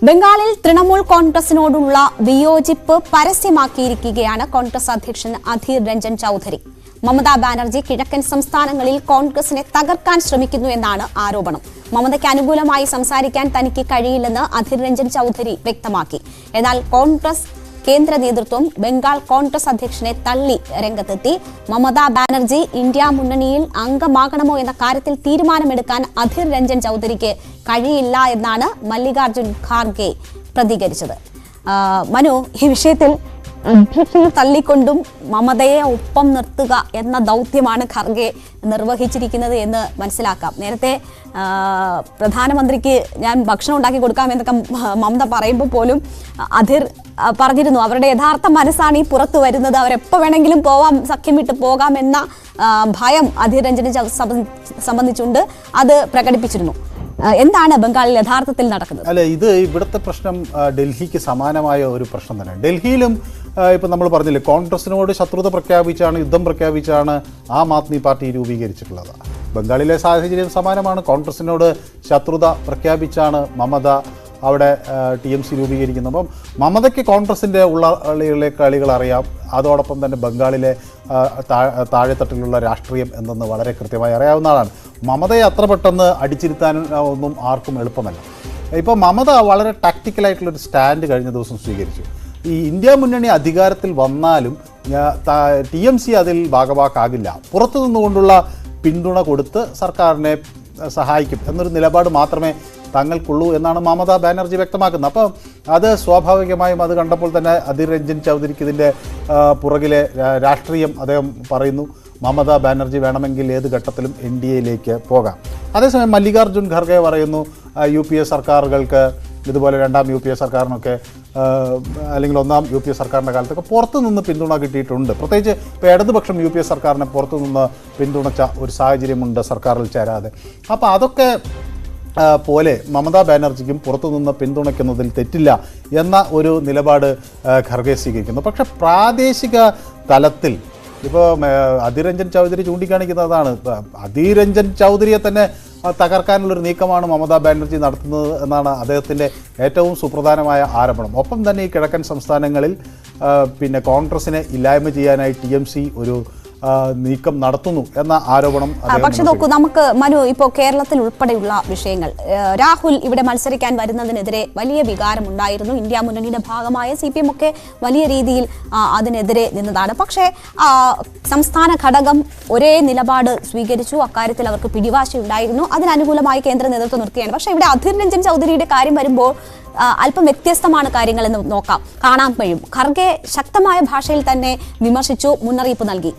ബംഗാളിൽ തൃണമൂൽ കോൺഗ്രസിനോടുള്ള വിയോജിപ്പ് പരസ്യമാക്കിയിരിക്കുകയാണ് കോൺഗ്രസ് അധ്യക്ഷൻ അധീർ രഞ്ജൻ ചൌധരി. മമതാ ബാനർജി കിഴക്കൻ സംസ്ഥാനങ്ങളിൽ കോൺഗ്രസിനെ തകർക്കാൻ ശ്രമിക്കുന്നു എന്നാണ് ആരോപണം. മമതയ്ക്ക് അനുകൂലമായി സംസാരിക്കാൻ തനിക്ക് കഴിയില്ലെന്ന് അധീർ രഞ്ജൻ ചൌധരി വ്യക്തമാക്കി. എന്നാൽ കോൺഗ്രസ് കേന്ദ്ര നേതൃത്വം ബംഗാൾ കോൺഗ്രസ് അധ്യക്ഷനെ തള്ളി രംഗത്തെത്തി. മമതാ ബാനർജി ഇന്ത്യ മുന്നണിയിൽ അംഗമാകണമോ എന്ന കാര്യത്തിൽ തീരുമാനമെടുക്കാൻ അധീർ രഞ്ജൻ ചൌധരിക്ക് കഴിയില്ല എന്നാണ് മല്ലികാർജുൻ ഖാർഗെ പ്രതികരിച്ചത്. മനു, ഈ വിഷയത്തിൽ അധ്യക്ഷനെ തള്ളിക്കൊണ്ടും മമതയെ ഒപ്പം നിർത്തുക എന്ന ദൗത്യമാണ് ഖർഗെ നിർവഹിച്ചിരിക്കുന്നത് എന്ന് മനസ്സിലാക്കാം. നേരത്തെ പ്രധാനമന്ത്രിക്ക് ഞാൻ ഭക്ഷണം ഉണ്ടാക്കി കൊടുക്കാമെന്നൊക്കെ മമത പറയുമ്പോൾ പോലും അധീർ പറഞ്ഞിരുന്നു അവരുടെ യഥാർത്ഥ മനസ്സാണ് ഈ പുറത്തു വരുന്നത്, അവരെപ്പോൾ വേണമെങ്കിലും പോവാം, സഖ്യം വിട്ട് പോകാമെന്ന ഭയം അധീർ രഞ്ജനെ സംബന്ധിച്ചുണ്ട്. അത് പ്രകടിപ്പിച്ചിരുന്നു. എന്താണ് ബംഗാളിൽ യഥാർത്ഥത്തിൽ നടക്കുന്നത്? അല്ല, ഇത് ഇവിടുത്തെ പ്രശ്നം ഡൽഹിക്ക് സമാനമായ ഒരു പ്രശ്നം തന്നെ. ഡൽഹിയിലും ഇപ്പം നമ്മൾ പറഞ്ഞില്ലേ, കോൺഗ്രസിനോട് ശത്രുത പ്രഖ്യാപിച്ചാണ്, യുദ്ധം പ്രഖ്യാപിച്ചാണ് ആം ആദ്മി പാർട്ടി രൂപീകരിച്ചിട്ടുള്ളത്. ബംഗാളിലെ സാഹചര്യം സമാനമാണ്. കോൺഗ്രസിനോട് ശത്രുത പ്രഖ്യാപിച്ചാണ് മമത അവിടെ TMC രൂപീകരിക്കുന്നത്. അപ്പം മമതയ്ക്ക് കോൺഗ്രസിൻ്റെ ഉള്ള കളികൾ അറിയാം. അതോടൊപ്പം തന്നെ ബംഗാളിലെ താഴെത്തട്ടിലുള്ള രാഷ്ട്രീയം എന്തെന്ന് വളരെ കൃത്യമായി അറിയാവുന്ന ആളാണ്. മമതയെ അത്ര പെട്ടെന്ന് അടിച്ചിരുത്താൻ ഒന്നും ആർക്കും എളുപ്പമല്ല. ഇപ്പോൾ മമത വളരെ ടാക്റ്റിക്കലായിട്ടുള്ളൊരു സ്റ്റാൻഡ് കഴിഞ്ഞ ദിവസം സ്വീകരിച്ചു. ഈ ഇന്ത്യ മുന്നണി അധികാരത്തിൽ വന്നാലും TMC അതിൽ ഭാഗവാക്കാകില്ല, പുറത്തു നിന്നുകൊണ്ടുള്ള പിന്തുണ കൊടുത്ത് സർക്കാരിനെ സഹായിക്കും എന്നൊരു നിലപാട് മാത്രമേ തങ്ങൾക്കുള്ളൂ എന്നാണ് മമതാ ബാനർജി വ്യക്തമാക്കുന്നത്. അപ്പോൾ അത് സ്വാഭാവികമായും അത് കണ്ടപ്പോൾ തന്നെ അധീർ രഞ്ജൻ ചൌധരിക്ക് ഇതിൻ്റെ പുറകിലെ രാഷ്ട്രീയം അദ്ദേഹം പറയുന്നു. മമതാ ബാനർജി വേണമെങ്കിൽ ഏത് ഘട്ടത്തിലും NDAയിലേക്ക് പോകാം. അതേസമയം മല്ലികാർജുൻ ഖർഗെ പറയുന്നു UPA സർക്കാരുകൾക്ക് ഇതുപോലെ രണ്ടാം UPA സർക്കാരിനൊക്കെ അല്ലെങ്കിൽ ഒന്നാം UPA സർക്കാരിൻ്റെ കാലത്തൊക്കെ പുറത്തു നിന്ന് പിന്തുണ കിട്ടിയിട്ടുണ്ട്. പ്രത്യേകിച്ച് ഇപ്പോൾ ഇടതുപക്ഷം UPA സർക്കാരിനെ പുറത്തു നിന്ന് പിന്തുണച്ച ഒരു സാഹചര്യമുണ്ട് സർക്കാരിൽ ചേരാതെ. അപ്പോൾ അതൊക്കെ പോലെ മമതാ ബാനർജിക്കും പുറത്തുനിന്ന് പിന്തുണയ്ക്കുന്നതിൽ തെറ്റില്ല എന്ന ഒരു നിലപാട് ഖർഗെ സ്വീകരിക്കുന്നു. പക്ഷേ പ്രാദേശിക തലത്തിൽ ഇപ്പോൾ അധീർ രഞ്ജൻ ചൌധരി ചൂണ്ടിക്കാണിക്കുന്നതാണ്, അധീർ രഞ്ജൻ ചൌധരിയെ തന്നെ തകർക്കാനുള്ളൊരു നീക്കമാണ് മമതാ ബാനർജി നടത്തുന്നത് എന്നാണ് അദ്ദേഹത്തിൻ്റെ ഏറ്റവും സുപ്രധാനമായ ആരോപണം. ഒപ്പം തന്നെ ഈ കിഴക്കൻ സംസ്ഥാനങ്ങളിൽ പിന്നെ കോൺഗ്രസിനെ ഇല്ലായ്മ ചെയ്യാനായി TMC ഒരു നീക്കം നടത്തുന്നു എന്ന ആരോപണം. പക്ഷെ നോക്കൂ, നമുക്ക് മനു ഇപ്പോൾ കേരളത്തിൽ ഉൾപ്പെടെയുള്ള വിഷയങ്ങൾ, രാഹുൽ ഇവിടെ മത്സരിക്കാൻ വരുന്നതിനെതിരെ വലിയ വികാരമുണ്ടായിരുന്നു. ഇന്ത്യ മുന്നണിയുടെ ഭാഗമായ CPM ഒക്കെ വലിയ രീതിയിൽ അതിനെതിരെ നിന്നതാണ്. പക്ഷേ സംസ്ഥാന ഘടകം ഒരേ നിലപാട് സ്വീകരിച്ചു. അക്കാര്യത്തിൽ അവർക്ക് പിടിവാശി ഉണ്ടായിരുന്നു. അതിനനുകൂലമായി കേന്ദ്ര നേതൃത്വം നിർത്തുകയാണ്. പക്ഷേ ഇവിടെ അധീർ രഞ്ജൻ ചൌധരിയുടെ കാര്യം വരുമ്പോൾ അല്പം വ്യത്യസ്തമാണ് കാര്യങ്ങളെന്ന് കാണാൻ കഴിയും. ഖർഗെ ശക്തമായ ഭാഷയിൽ തന്നെ വിമർശിച്ചു, മുന്നറിയിപ്പ് നൽകി.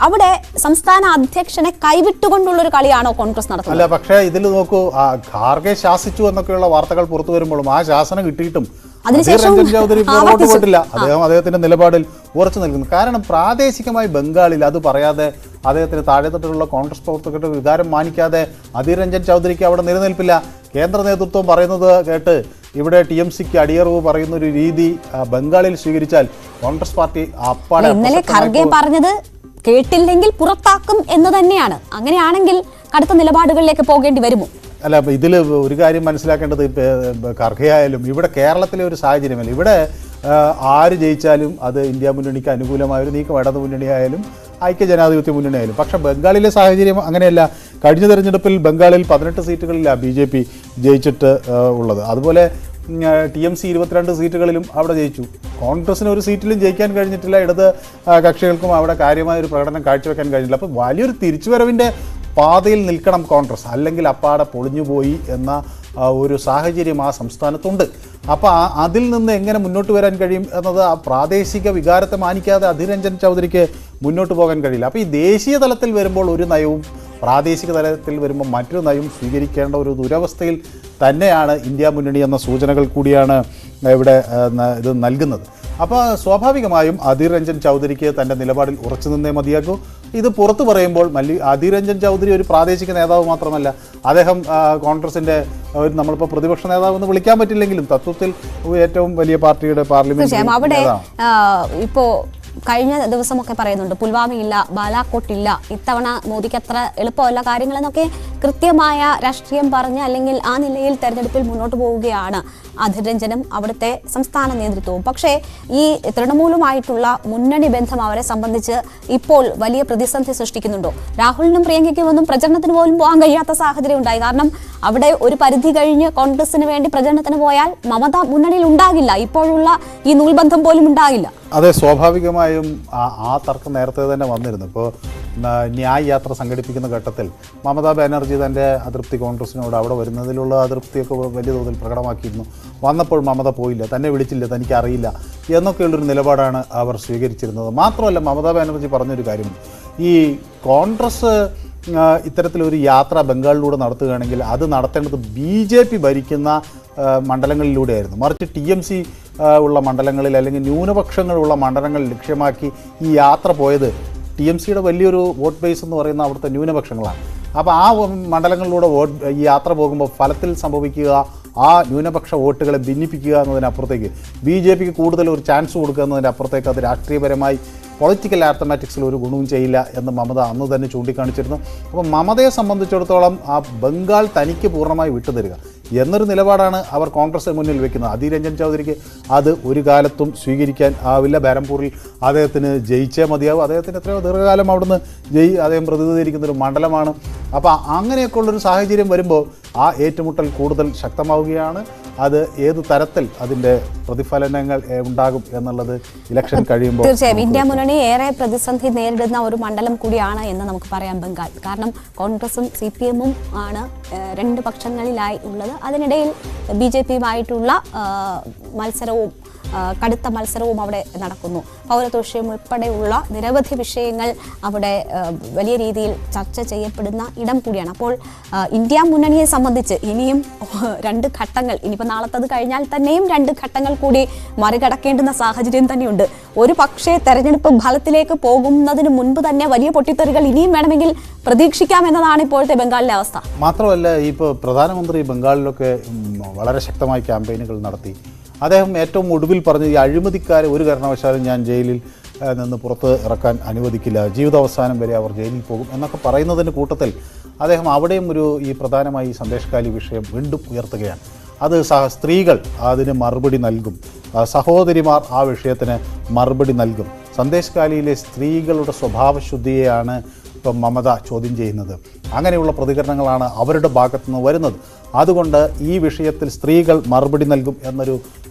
അവിടെ സംസ്ഥാന അധ്യക്ഷനെ കൈവിട്ടുകൊണ്ടുള്ളൊരു കളിയാണോ കോൺഗ്രസ് നടത്തുന്നത്? അല്ല, പക്ഷേ ഇതിൽ നോക്കൂ, ഖാർഗെ ശാസിച്ചു എന്നൊക്കെയുള്ള വാർത്തകൾ പുറത്തു വരുമ്പോഴും ആ ശാസനം കിട്ടിയിട്ടും രഞ്ജൻ ചൌധരി പുറകോട്ട് പോയിട്ടില്ല. അദ്ദേഹത്തിന്റെ നിലപാടിൽ ഉറച്ചു നിൽക്കുന്നു. കാരണം പ്രാദേശികമായി ബംഗാളിൽ അത് പറയാതെ അദ്ദേഹത്തിന് താഴെത്തട്ടിലുള്ള കോൺഗ്രസ് പ്രവർത്തകരുടെ വികാരം മാനിക്കാതെ അധീർ രഞ്ജൻ ചൌധരിക്ക് അവിടെ നിലനിൽപ്പില്ല. കേന്ദ്ര നേതൃത്വം പറയുന്നത് കേട്ട് ഇവിടെ TMCക്ക് അടിയറവ് പറയുന്ന ഒരു രീതി ബംഗാളിൽ സ്വീകരിച്ചാൽ കോൺഗ്രസ് പാർട്ടി അപ്പാടെ. ഇന്നലെ ഖർഗെ പറഞ്ഞത് കേട്ടില്ലെങ്കിൽ പുറത്താക്കും എന്ന് തന്നെയാണ്. അങ്ങനെയാണെങ്കിൽ കടുത്ത നിലപാടുകളിലേക്ക് പോകേണ്ടി വരുമോ? അല്ല, ഇതിൽ ഒരു കാര്യം മനസ്സിലാക്കേണ്ടത്, ഖർഗെ ആയാലും ഇവിടെ കേരളത്തിലെ ഒരു സാഹചര്യമല്ല. ഇവിടെ ആര് ജയിച്ചാലും അത് ഇന്ത്യ മുന്നണിക്ക് അനുകൂലമായൊരു നീക്കം, ഇടതു മുന്നണി ആയാലും ഐക്യജനാധിപത്യ മുന്നണി ആയാലും. പക്ഷേ ബംഗാളിലെ സാഹചര്യം അങ്ങനെയല്ല. കഴിഞ്ഞ തെരഞ്ഞെടുപ്പിൽ ബംഗാളിൽ 18 സീറ്റുകളിലാണ് BJP ജയിച്ചിട്ട് ഉള്ളത്. അതുപോലെ TMC 22 സീറ്റുകളിലും അവിടെ ജയിച്ചു. കോൺഗ്രസിന് ഒരു സീറ്റിലും ജയിക്കാൻ കഴിഞ്ഞിട്ടില്ല. ഇടത് കക്ഷികൾക്കും അവിടെ കാര്യമായൊരു പ്രകടനം കാഴ്ചവെക്കാൻ കഴിഞ്ഞില്ല. അപ്പോൾ വലിയൊരു തിരിച്ചുവരവിൻ്റെ പാതയിൽ നിൽക്കണം കോൺഗ്രസ്, അല്ലെങ്കിൽ അപ്പാടെ പൊളിഞ്ഞുപോയി എന്ന ഒരു സാഹചര്യം ആ സംസ്ഥാനത്തുണ്ട്. അപ്പോൾ അതിൽ നിന്ന് എങ്ങനെ മുന്നോട്ട് വരാൻ കഴിയും എന്നത് ആ പ്രാദേശിക വികാരത്തെ മാനിക്കാതെ അധീർ രഞ്ജൻ ചൗധരിക്ക് മുന്നോട്ട് പോകാൻ കഴിയില്ല. അപ്പോൾ ഈ ദേശീയ തലത്തിൽ വരുമ്പോൾ ഒരു നയവും പ്രാദേശിക തലത്തിൽ വരുമ്പോൾ മറ്റൊരു നയം സ്വീകരിക്കേണ്ട ഒരു ദുരവസ്ഥയിൽ തന്നെയാണ് ഇന്ത്യ മുന്നണി എന്ന സൂചനകൾ കൂടിയാണ് ഇവിടെ ഇത് നൽകുന്നത്. അപ്പോൾ സ്വാഭാവികമായും അധീർ രഞ്ജൻ ചൗധരിക്ക് തൻ്റെ നിലപാടിൽ ഉറച്ചു നിന്നേ മതിയാകൂ. ഇത് പുറത്തു പറയുമ്പോൾ അധീർ രഞ്ജൻ ചൗധരി ഒരു പ്രാദേശിക നേതാവ് മാത്രമല്ല, അദ്ദേഹം കോൺഗ്രസിൻ്റെ നമ്മളിപ്പോൾ പ്രതിപക്ഷ നേതാവ് എന്ന് വിളിക്കാൻ പറ്റില്ലെങ്കിലും തത്വത്തിൽ ഏറ്റവും വലിയ പാർട്ടിയുടെ പാർലമെന്റ് അവിടെ ഇപ്പോൾ കഴിഞ്ഞ ദിവസമൊക്കെ പറയുന്നുണ്ട് പുൽവാമയില്ല, ബാലാക്കോട്ടില്ല, ഇത്തവണ മോദിക്ക് അത്ര എളുപ്പമല്ല കാര്യങ്ങളെന്നൊക്കെ കൃത്യമായ രാഷ്ട്രീയം പറഞ്ഞ് അല്ലെങ്കിൽ ആ നിലയിൽ തെരഞ്ഞെടുപ്പിൽ മുന്നോട്ട് പോവുകയാണ് അധീർ രഞ്ജനും അവിടുത്തെ സംസ്ഥാന നേതൃത്വവും. പക്ഷേ ഈ തൃണമൂലുമായിട്ടുള്ള മുന്നണി ബന്ധം അവരെ സംബന്ധിച്ച് ഇപ്പോൾ വലിയ പ്രതിസന്ധി സൃഷ്ടിക്കുന്നുണ്ടോ? രാഹുലിനും പ്രിയങ്കയ്ക്കും ഒന്നും പ്രചരണത്തിന് പോലും പോകാൻ കഴിയാത്ത സാഹചര്യം ഉണ്ടായി. കാരണം അവിടെ ഒരു പരിധി കഴിഞ്ഞ് കോൺഗ്രസിന് വേണ്ടി പ്രചരണത്തിന് പോയാൽ മമത മുന്നണിയിൽ ഉണ്ടാകില്ല, ഇപ്പോഴുള്ള ഈ നൂൽബന്ധം പോലും ഉണ്ടാകില്ല. അതെ, സ്വാഭാവികമായും ആ തർക്കം നേരത്തെ തന്നെ വന്നിരുന്നു. ഇപ്പോൾ ന്യായ് യാത്ര സംഘടിപ്പിക്കുന്ന ഘട്ടത്തിൽ മമതാ ബാനർജി തൻ്റെ അതൃപ്തി കോൺഗ്രസിനോട് അവിടെ വരുന്നതിലുള്ള അതൃപ്തിയൊക്കെ വലിയ തോതിൽ പ്രകടമാക്കിയിരുന്നു. വന്നപ്പോൾ മമത പോയില്ല, തന്നെ വിളിച്ചില്ല, തനിക്ക് അറിയില്ല എന്നൊക്കെയുള്ളൊരു നിലപാടാണ് അവർ സ്വീകരിച്ചിരുന്നത്. മാത്രമല്ല മമതാ ബാനർജി പറഞ്ഞൊരു കാര്യം, ഈ കോൺഗ്രസ് ഇത്തരത്തിലൊരു യാത്ര ബംഗാളിലൂടെ നടത്തുകയാണെങ്കിൽ അത് നടത്തേണ്ടത് BJP ഭരിക്കുന്ന മണ്ഡലങ്ങളിലൂടെയായിരുന്നു. മറിച്ച് TMC ഉള്ള മണ്ഡലങ്ങളിൽ അല്ലെങ്കിൽ ന്യൂനപക്ഷങ്ങളുള്ള മണ്ഡലങ്ങൾ ലക്ഷ്യമാക്കി ഈ യാത്ര പോയത് TMCയുടെ വലിയൊരു വോട്ട് ബേസ് എന്ന് പറയുന്ന അവിടുത്തെ ന്യൂനപക്ഷങ്ങളാണ്. അപ്പോൾ ആ മണ്ഡലങ്ങളിലൂടെ ഈ യാത്ര പോകുമ്പോൾ ഫലത്തിൽ സംഭവിക്കുക ആ ന്യൂനപക്ഷ വോട്ടുകളെ ഭിന്നിപ്പിക്കുക എന്നതിനപ്പുറത്തേക്ക് BJPക്ക് കൂടുതൽ ഒരു ചാൻസ് കൊടുക്കുക എന്നതിൻ്റെ അപ്പുറത്തേക്ക് അത് രാഷ്ട്രീയപരമായി പൊളിറ്റിക്കൽ ആർത്തമാറ്റിക്സിൽ ഒരു ഗുണവും ചെയ്യില്ല എന്ന് മമത അന്ന് തന്നെ ചൂണ്ടിക്കാണിച്ചിരുന്നു. അപ്പോൾ മമതയെ സംബന്ധിച്ചിടത്തോളം ആ ബംഗാൾ തനിക്ക് പൂർണ്ണമായി വിട്ടുതരിക എന്നൊരു നിലപാടാണ് അവർ കോൺഗ്രസ് മുന്നിൽ വെക്കുന്നത്. അധീർ രഞ്ജൻ ചൗധരിക്ക് അത് ഒരു കാലത്തും സ്വീകരിക്കാൻ ആവില്ല. ബാരംപൂരിൽ അദ്ദേഹത്തിന് ജയിച്ചേ മതിയാവും. അദ്ദേഹത്തിന് എത്രയോ ദീർഘകാലം അവിടുന്ന് അദ്ദേഹം പ്രതിനിധീകരിക്കുന്നൊരു മണ്ഡലമാണ്. അപ്പോൾ അങ്ങനെയൊക്കെയുള്ളൊരു സാഹചര്യം വരുമ്പോൾ ആ ഏറ്റുമുട്ടൽ കൂടുതൽ ശക്തമാവുകയാണ്. അത് ഏത് തരത്തിൽ അതിൻ്റെ പ്രതിഫലനങ്ങൾ ഉണ്ടാകും എന്നുള്ളത് ഇലക്ഷൻ കഴിയുമ്പോൾ തീർച്ചയായും ഇന്ത്യ മുന്നണി ഏറെ പ്രതിസന്ധി നേരിടുന്ന ഒരു മണ്ഡലം കൂടിയാണ് എന്ന് നമുക്ക് പറയാം ബംഗാൾ. കാരണം കോൺഗ്രസും CPM-ഉം ആണ് രണ്ട് പക്ഷങ്ങളിലായി ഉള്ളത്. അതിനിടയിൽ BJPയുമായിട്ടുള്ള മത്സരവും കടുത്ത മത്സരവും അവിടെ നടക്കുന്നു. പൗരത്വ വിഷയം ഉൾപ്പെടെയുള്ള നിരവധി വിഷയങ്ങൾ അവിടെ വലിയ രീതിയിൽ ചർച്ച ചെയ്യപ്പെടുന്ന ഇടം കൂടിയാണ്. അപ്പോൾ ഇന്ത്യ മുന്നണിയെ സംബന്ധിച്ച് ഇനിയും 2 ഘട്ടങ്ങൾ, ഇനിയിപ്പോൾ നാളത്തത് കഴിഞ്ഞാൽ തന്നെയും 2 ഘട്ടങ്ങൾ കൂടി മറികടക്കേണ്ടുന്ന സാഹചര്യം തന്നെയുണ്ട്. ഒരു പക്ഷേ തെരഞ്ഞെടുപ്പ് ഫലത്തിലേക്ക് പോകുന്നതിന് മുൻപ് തന്നെ വലിയ പൊട്ടിത്തെറികൾ ഇനിയും വേണമെങ്കിൽ പ്രതീക്ഷിക്കാമെന്നതാണ് ഇപ്പോഴത്തെ ബംഗാളിലെ അവസ്ഥ. മാത്രമല്ല ഇപ്പോൾ പ്രധാനമന്ത്രി ബംഗാളിലൊക്കെ വളരെ ശക്തമായ ക്യാമ്പയിനുകൾ നടത്തി. അദ്ദേഹം ഏറ്റവും ഒടുവിൽ പറഞ്ഞ ഈ അഴിമതിക്കാരെ ഒരു കാരണവശാലും ഞാൻ ജയിലിൽ നിന്ന് പുറത്ത് ഇറക്കാൻ അനുവദിക്കില്ല, ജീവിതാവസാനം വരെ അവർ ജയിലിൽ പോകും എന്നൊക്കെ പറയുന്നതിൻ്റെ കൂട്ടത്തിൽ അദ്ദേഹം അവിടെയും ഈ പ്രധാനമായി സന്ദേശകാലി വിഷയം വീണ്ടും ഉയർത്തുകയാണ്. അത് സ്ത്രീകൾ അതിന് മറുപടി നൽകും, സഹോദരിമാർ ആ വിഷയത്തിന് മറുപടി നൽകും. സന്ദേശകാലിയിലെ സ്ത്രീകളുടെ സ്വഭാവശുദ്ധിയെയാണ് ഇപ്പം മമത ചോദ്യം ചെയ്യുന്നത്. അങ്ങനെയുള്ള പ്രതികരണങ്ങളാണ് അവരുടെ ഭാഗത്തുനിന്ന് വരുന്നത്. അതുകൊണ്ട് ഈ വിഷയത്തിൽ സ്ത്രീകൾ മറുപടി നൽകും എന്നൊരു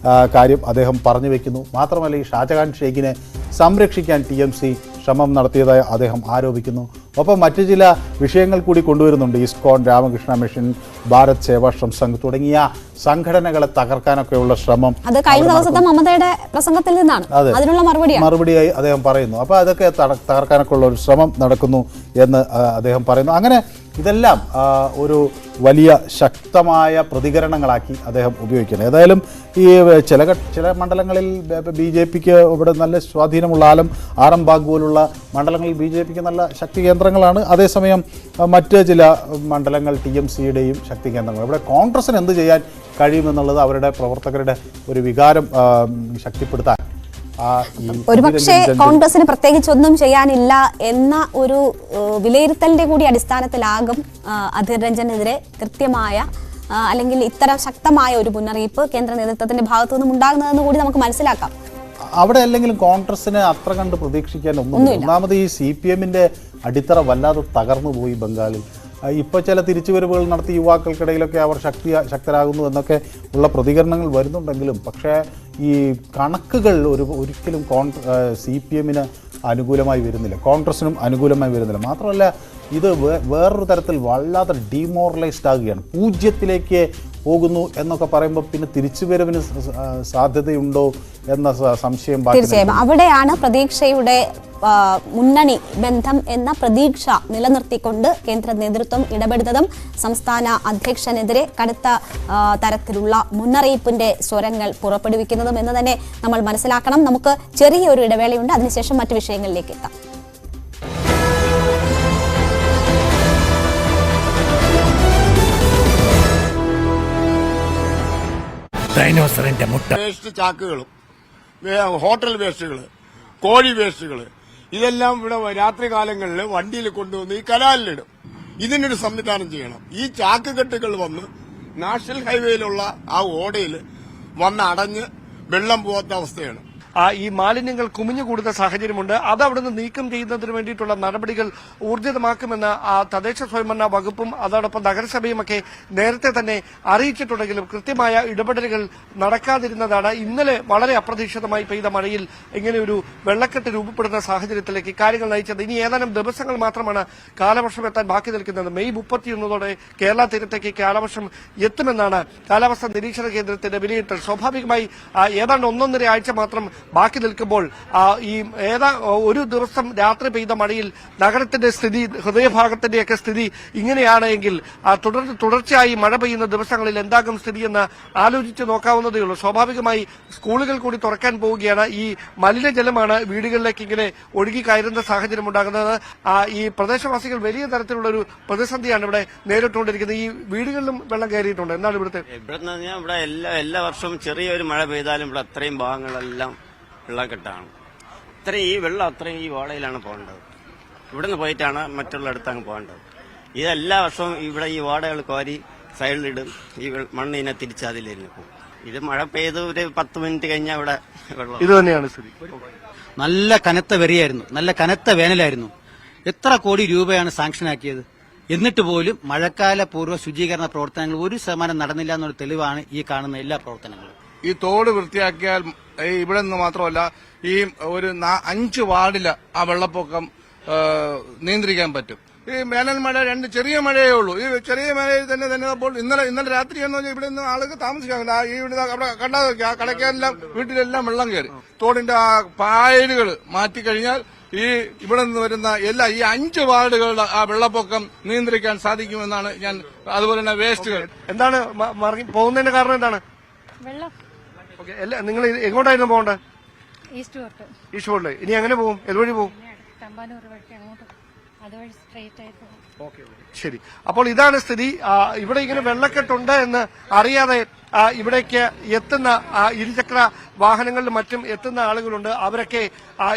കാര്യം അദ്ദേഹം പറഞ്ഞു വയ്ക്കുന്നു. മാത്രമല്ല ഈ ഷാജഹാൻ ഷെയ്ഖിനെ സംരക്ഷിക്കാൻ TMC ശ്രമം നടത്തിയതായി അദ്ദേഹം ആരോപിക്കുന്നു. ഒപ്പം മറ്റു ചില വിഷയങ്ങൾ കൂടി കൊണ്ടുവരുന്നുണ്ട്. ഇസ്കോൺ, രാമകൃഷ്ണ മിഷൻ, ഭാരത് സേവാശ്രം സംഘ് തുടങ്ങിയ സംഘടനകളെ തകർക്കാനൊക്കെയുള്ള ശ്രമം അത് കഴിഞ്ഞ ദിവസത്തെ മമതയുടെ പ്രസംഗത്തിൽ നിന്നാണ് അതിനുള്ള മറുപടിയായി അദ്ദേഹം പറയുന്നു. അപ്പോൾ അതൊക്കെ തകർക്കാനൊക്കെ ഉള്ള ഒരു ശ്രമം നടക്കുന്നു എന്ന് അദ്ദേഹം പറയുന്നു. അങ്ങനെ ഇതെല്ലാം ഒരു വലിയ ശക്തമായ പ്രതികരണങ്ങളാക്കി അദ്ദേഹം ഉപയോഗിക്കുന്നത്. ഏതായാലും ഈ ചില മണ്ഡലങ്ങളിൽ BJPക്ക് ഇവിടെ നല്ല സ്വാധീനമുള്ള ആലംബാഗ് പോലുള്ള മണ്ഡലങ്ങളിൽ BJPക്ക് നല്ല ശക്തി കേന്ദ്രങ്ങളാണ്. അതേസമയം മറ്റ് ചില മണ്ഡലങ്ങൾ TMCയുടെയും ശക്തി കേന്ദ്രങ്ങൾ. ഇവിടെ കോൺഗ്രസിന് എന്ത് ചെയ്യാൻ കഴിയുമെന്നുള്ളത് അവരുടെ പ്രവർത്തകരുടെ ഒരു വികാരം ശക്തിപ്പെടുത്താൻ ഒരുപക്ഷെ കോൺഗ്രസിന് പ്രത്യേകിച്ച് ഒന്നും ചെയ്യാനില്ല എന്ന ഒരു വിലയിരുത്തലിന്റെ കൂടി അടിസ്ഥാനത്തിലാകും അധീർ രഞ്ജനെതിരെ കൃത്യമായ അല്ലെങ്കിൽ ഇത്തരം ശക്തമായ ഒരു മുന്നറിയിപ്പ് കേന്ദ്ര നേതൃത്വത്തിന്റെ ഭാഗത്തു നിന്നും ഉണ്ടാകുന്നതെന്ന് കൂടി നമുക്ക് മനസ്സിലാക്കാം. അവിടെ അല്ലെങ്കിലും കോൺഗ്രസിന് അത്ര കണ്ട് പ്രതീക്ഷിക്കാൻ ഒന്നുമില്ല. ഒന്നാമത് ഈ CPM-ന്റെ അടിത്തറ വല്ലാതെ തകർന്നു പോയി ബംഗാളിൽ. ഇപ്പോൾ ചില തിരിച്ചുവരവുകൾ നടത്തി യുവാക്കൾക്കിടയിലൊക്കെ അവർ ശക്തരാകുന്നു എന്നൊക്കെ ഉള്ള പ്രതികരണങ്ങൾ വരുന്നുണ്ടെങ്കിലും പക്ഷേ ഈ കണക്കുകൾ ഒരിക്കലും CPM-ന് അനുകൂലമായി വരുന്നില്ല, കോൺഗ്രസിനും അനുകൂലമായി വരുന്നില്ല. മാത്രമല്ല ഇത് വേറൊരു തരത്തിൽ വല്ലാതെ ഡീമോറലൈസ്ഡ് ആകുകയാണ്. പൂജ്യത്തിലേക്ക് പോകുന്നു എന്നൊക്കെ പറയുമ്പോൾ പിന്നെ തിരിച്ചുവരവിന് സാധ്യതയുണ്ടോ എന്ന സംശയം. തീർച്ചയായും അവിടെയാണ് പ്രതീക്ഷയുടെ മുന്നണി ബന്ധം എന്ന പ്രതീക്ഷ നിലനിർത്തിക്കൊണ്ട് കേന്ദ്ര നേതൃത്വം ഇടപെടുന്നതും സംസ്ഥാന അധ്യക്ഷനെതിരെ കടുത്ത തരത്തിലുള്ള മുന്നറിയിപ്പിന്റെ സ്വരങ്ങൾ പുറപ്പെടുവിക്കുന്നതും എന്ന് തന്നെ നമ്മൾ മനസ്സിലാക്കണം. നമുക്ക് ചെറിയൊരു ഇടവേളയുണ്ട്, അതിനുശേഷം മറ്റു വിഷയങ്ങളിലേക്ക് എത്താം. ഡൈനോസറിന്റെ മുട്ട, വേസ്റ്റ് ചാക്കുകളും ഹോട്ടൽ വേസ്റ്റുകൾ, കോഴി വേസ്റ്റുകൾ ഇതെല്ലാം ഇവിടെ രാത്രി കാലങ്ങളിൽ വണ്ടിയിൽ കൊണ്ടുവന്ന് ഈ കനാലിലിടും. ഇതിനൊരു സംവിധാനം ചെയ്യണം. ഈ ചാക്കുകെട്ടുകൾ വന്ന് നാഷണൽ ഹൈവേയിലുള്ള ആ ഓടയിൽ വന്ന് അടഞ്ഞ് വെള്ളം പോകാത്ത അവസ്ഥയാണ്. ഈ മാലിന്യങ്ങൾ കുമിഞ്ഞുകൂടുന്ന സാഹചര്യമുണ്ട്. അത് അവിടുന്ന് നീക്കം ചെയ്യുന്നതിന് വേണ്ടിയിട്ടുള്ള നടപടികൾ ഊർജിതമാക്കുമെന്ന് തദ്ദേശ സ്വയംഭരണ വകുപ്പും അതോടൊപ്പം നഗരസഭയുമൊക്കെ നേരത്തെ തന്നെ അറിയിച്ചിട്ടുണ്ടെങ്കിലും കൃത്യമായ ഇടപെടലുകൾ നടക്കാതിരുന്നതാണ് ഇന്നലെ വളരെ അപ്രതീക്ഷിതമായി പെയ്ത മഴയിൽ ഇങ്ങനെയൊരു വെള്ളക്കെട്ട് രൂപപ്പെടുന്ന സാഹചര്യത്തിലേക്ക് കാര്യങ്ങൾ നയിച്ചത്. ഇനി ഏതാനും ദിവസങ്ങൾ മാത്രമാണ് കാലവർഷം എത്താൻ ബാക്കി നിൽക്കുന്നത്. മെയ് 31 കേരള തീരത്തേക്ക് കാലവർഷം എത്തുമെന്നാണ് കാലാവസ്ഥാ നിരീക്ഷണ കേന്ദ്രത്തിന്റെ വിലയിരുത്തൽ. സ്വാഭാവികമായി ഏതാണ്ട് 1.5 ആഴ്ച മാത്രം ബാക്കി നിൽക്കുമ്പോൾ ഈ ഒരു ദിവസം രാത്രി പെയ്ത മഴയിൽ നഗരത്തിന്റെ സ്ഥിതി, ഹൃദയഭാഗത്തിന്റെയൊക്കെ സ്ഥിതി ഇങ്ങനെയാണെങ്കിൽ തുടർച്ചയായി മഴ പെയ്യുന്ന ദിവസങ്ങളിൽ എന്താകും സ്ഥിതിയെന്ന് ആലോചിച്ച് നോക്കാവുന്നതേ ഉള്ളൂ. സ്വാഭാവികമായി സ്കൂളുകൾ കൂടി തുറക്കാൻ പോവുകയാണ്. ഈ മലിനജലമാണ് വീടുകളിലേക്ക് ഇങ്ങനെ ഒഴുകി കയറുന്ന സാഹചര്യം ഉണ്ടാകുന്നത്. ഈ പ്രദേശവാസികൾ വലിയ തരത്തിലുള്ള ഒരു പ്രതിസന്ധിയാണ് ഇവിടെ നേരിട്ടുകൊണ്ടിരിക്കുന്നത്. ഈ വീടുകളിലും വെള്ളം കയറിയിട്ടുണ്ട്. എന്താണ് ഇവിടുത്തെ? ഇവിടെ എല്ലാ വർഷവും ചെറിയൊരു മഴ പെയ്താലും ഇവിടെ അത്രയും ഭാഗങ്ങളെല്ലാം വെള്ളക്കെട്ടാണ്. ഈ വെള്ളം അത്രയും ഈ ഓടയിലാണ് പോകേണ്ടത്. ഇവിടുന്ന് പോയിട്ടാണ് മറ്റുള്ള അടുത്തങ്ങ് പോകേണ്ടത്. ഇതെല്ലാ വർഷവും ഇവിടെ ഈ ഓടകൾ കോരി സൈഡിലിടും. ഈ മണ്ണിനെ തിരിച്ച് അതിലിരുന്ന് പോകും. ഇത് മഴ പെയ്ത് ഒരു 10 മിനിറ്റ് കഴിഞ്ഞാൽ ഇവിടെ വെള്ളം. ഇത് തന്നെയാണ് സ്ഥിതി. നല്ല കനത്ത വെറിയായിരുന്നു, നല്ല കനത്ത വേനലായിരുന്നു. എത്ര കോടി രൂപയാണ് സാങ്ഷനാക്കിയത്? എന്നിട്ട് പോലും മഴക്കാല പൂർവ്വ ശുചീകരണ പ്രവർത്തനങ്ങൾ 1% നടന്നില്ല എന്നൊരു തെളിവാണ് ഈ കാണുന്ന എല്ലാ പ്രവർത്തനങ്ങളും. ഈ തോട് വൃത്തിയാക്കിയാൽ ഇവിടെ നിന്ന് മാത്രമല്ല ഈ ഒരു 5 വാർഡില് ആ വെള്ളപ്പൊക്കം നിയന്ത്രിക്കാൻ പറ്റും. ഈ വേനൽ മഴ 2 ചെറിയ മഴയേ ഉള്ളൂ. ഈ ചെറിയ മഴയിൽ തന്നെ അപ്പോൾ ഇന്നലെ രാത്രി എന്ന് പറഞ്ഞാൽ ഇവിടെ നിന്ന് ആളുകൾ താമസിക്കാൻ ഈ അവിടെ കണ്ടാൽ ആ കടക്കാരെല്ലാം വീട്ടിലെല്ലാം വെള്ളം കയറി. തോടിന്റെ ആ പായലുകൾ മാറ്റിക്കഴിഞ്ഞാൽ ഈ ഇവിടെ നിന്ന് വരുന്ന ഈ 5 വാർഡുകളുടെ ആ വെള്ളപ്പൊക്കം നിയന്ത്രിക്കാൻ സാധിക്കുമെന്നാണ് ഞാൻ. അതുപോലെ തന്നെ വേസ്റ്റുകൾ എന്താണ് പോകുന്നതിന്റെ കാരണം എന്താണ്? വെള്ളം. നിങ്ങൾ എങ്ങോട്ടായിരുന്നു പോകേണ്ടത്? East fort. ഇനി എങ്ങനെ പോകും? ഏതുവഴി പോകും? തമ്പാനൂർ വഴി അങ്ങോട്ട് അതുവഴി സ്ട്രെയിറ്റ് ആയിട്ട് പോകും. ശരി. അപ്പോൾ ഇതാണ് സ്ഥിതി. ഇവിടെ ഇങ്ങനെ വെള്ളക്കെട്ടുണ്ട് എന്ന് അറിയാതെ ഇവിടേക്ക് എത്തുന്ന ഇരുചക്ര വാഹനങ്ങളിലും മറ്റും എത്തുന്ന ആളുകളുണ്ട്. അവരൊക്കെ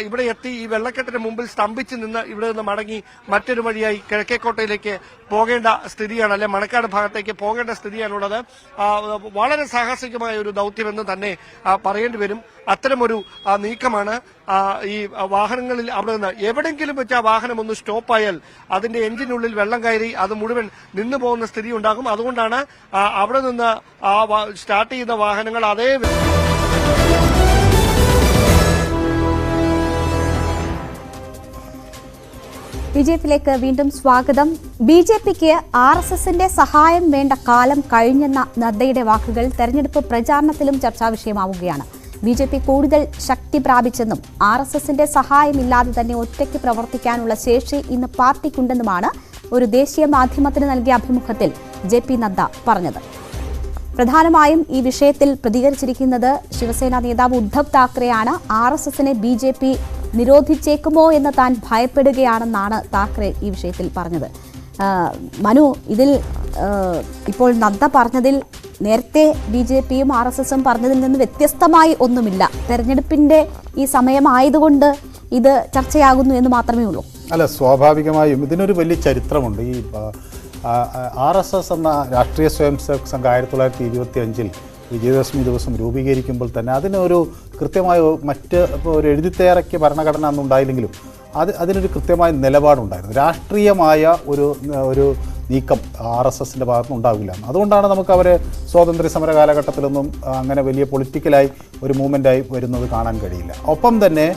ഇവിടെ എത്തി ഈ വെള്ളക്കെട്ടിന് മുമ്പിൽ സ്തംഭിച്ച് നിന്ന് ഇവിടെ നിന്ന് മടങ്ങി മറ്റൊരു വഴിയായി കിഴക്കേക്കോട്ടയിലേക്ക് പോകേണ്ട സ്ഥിതിയാണ്, അല്ലെ മണക്കാട് ഭാഗത്തേക്ക് പോകേണ്ട സ്ഥിതിയാണുള്ളത്. വളരെ സാഹസികമായ ഒരു ദൌത്യമെന്ന് തന്നെ പറയേണ്ടി വരും. അത്തരമൊരു നീക്കമാണ്. ഈ വാഹനങ്ങളിൽ അവിടെ നിന്ന് എവിടെങ്കിലും വെച്ച് ആ വാഹനം ഒന്ന് സ്റ്റോപ്പായാൽ അതിന്റെ എഞ്ചിനുള്ളിൽ വെള്ളം കയറി അത് മുഴുവൻ നിന്നു പോകുന്ന സ്ഥിതി ഉണ്ടാകും. അതുകൊണ്ടാണ് അവിടെ നിന്ന് സ്റ്റാർട്ട് ചെയ്യുന്ന വാഹനങ്ങൾ അതേ ബിജെപിയിലേക്ക് വീണ്ടും സ്വാഗതം. ബിജെപിക്ക് RSSന്റെ സഹായം വേണ്ട കാലം കഴിഞ്ഞെന്ന നദ്ദയുടെ വാക്കുകൾ തെരഞ്ഞെടുപ്പ് പ്രചാരണത്തിലും ചർച്ചാ വിഷയമാവുകയാണ്. ബിജെപി കൂടുതൽ ശക്തി പ്രാപിച്ചെന്നും RSSന്റെ സഹായമില്ലാതെ തന്നെ ഒറ്റയ്ക്ക് പ്രവർത്തിക്കാനുള്ള ശേഷി ഇന്ന് പാർട്ടിക്കുണ്ടെന്നുമാണ് ഒരു ദേശീയ മാധ്യമത്തിന് നൽകിയ അഭിമുഖത്തിൽ JP നദ്ദ പറഞ്ഞത്. പ്രധാനമായും ഈ വിഷയത്തിൽ പ്രതികരിച്ചിരിക്കുന്നത് ശിവസേന നേതാവ് ഉദ്ധവ് താക്കറെയാണ്. RSSനെ BJP നിരോധിച്ചേക്കുമോ എന്ന് താൻ ഭയപ്പെടുകയാണെന്നാണ് താക്കറെ ഈ വിഷയത്തിൽ പറഞ്ഞത്. മനു, ഇതിൽ ഇപ്പോൾ നദ്ദ പറഞ്ഞതിൽ നേരത്തെ BJPയും RSSും പറഞ്ഞതിൽ നിന്ന് വ്യത്യസ്തമായി ഒന്നുമില്ല. തെരഞ്ഞെടുപ്പിന്റെ ഈ സമയമായതുകൊണ്ട് ഇത് ചർച്ചയാകുന്നു എന്ന് മാത്രമേ ഉള്ളൂ. അല്ല, സ്വാഭാവികമായും ഇതിനൊരു വലിയ ചരിത്രമുണ്ട്. ഈ RSS എന്ന രാഷ്ട്രീയ സ്വയംസേവക് സംഘം 1925 വിജയദശമി ദിവസം രൂപീകരിക്കുമ്പോൾ തന്നെ അതിനൊരു കൃത്യമായ മറ്റ് ഇപ്പോൾ ഒരു എഴുതിത്തയ്യാറാക്കിയ ഭരണഘടന ഒന്നും ഉണ്ടായില്ലെങ്കിലും അതിനൊരു കൃത്യമായ നിലപാടുണ്ടായിരുന്നു. രാഷ്ട്രീയമായ ഒരു നീക്കം RSSന്റെ ഭാഗത്തുനിന്ന് ഉണ്ടാവില്ല. അതുകൊണ്ടാണ് നമുക്ക് അവരെ സ്വാതന്ത്ര്യ സമര കാലഘട്ടത്തിലൊന്നും അങ്ങനെ വലിയ പൊളിറ്റിക്കലായി ഒരു മൂവ്മെൻ്റായി വരുന്നത് കാണാൻ കഴിയില്ല. ഒപ്പം തന്നെ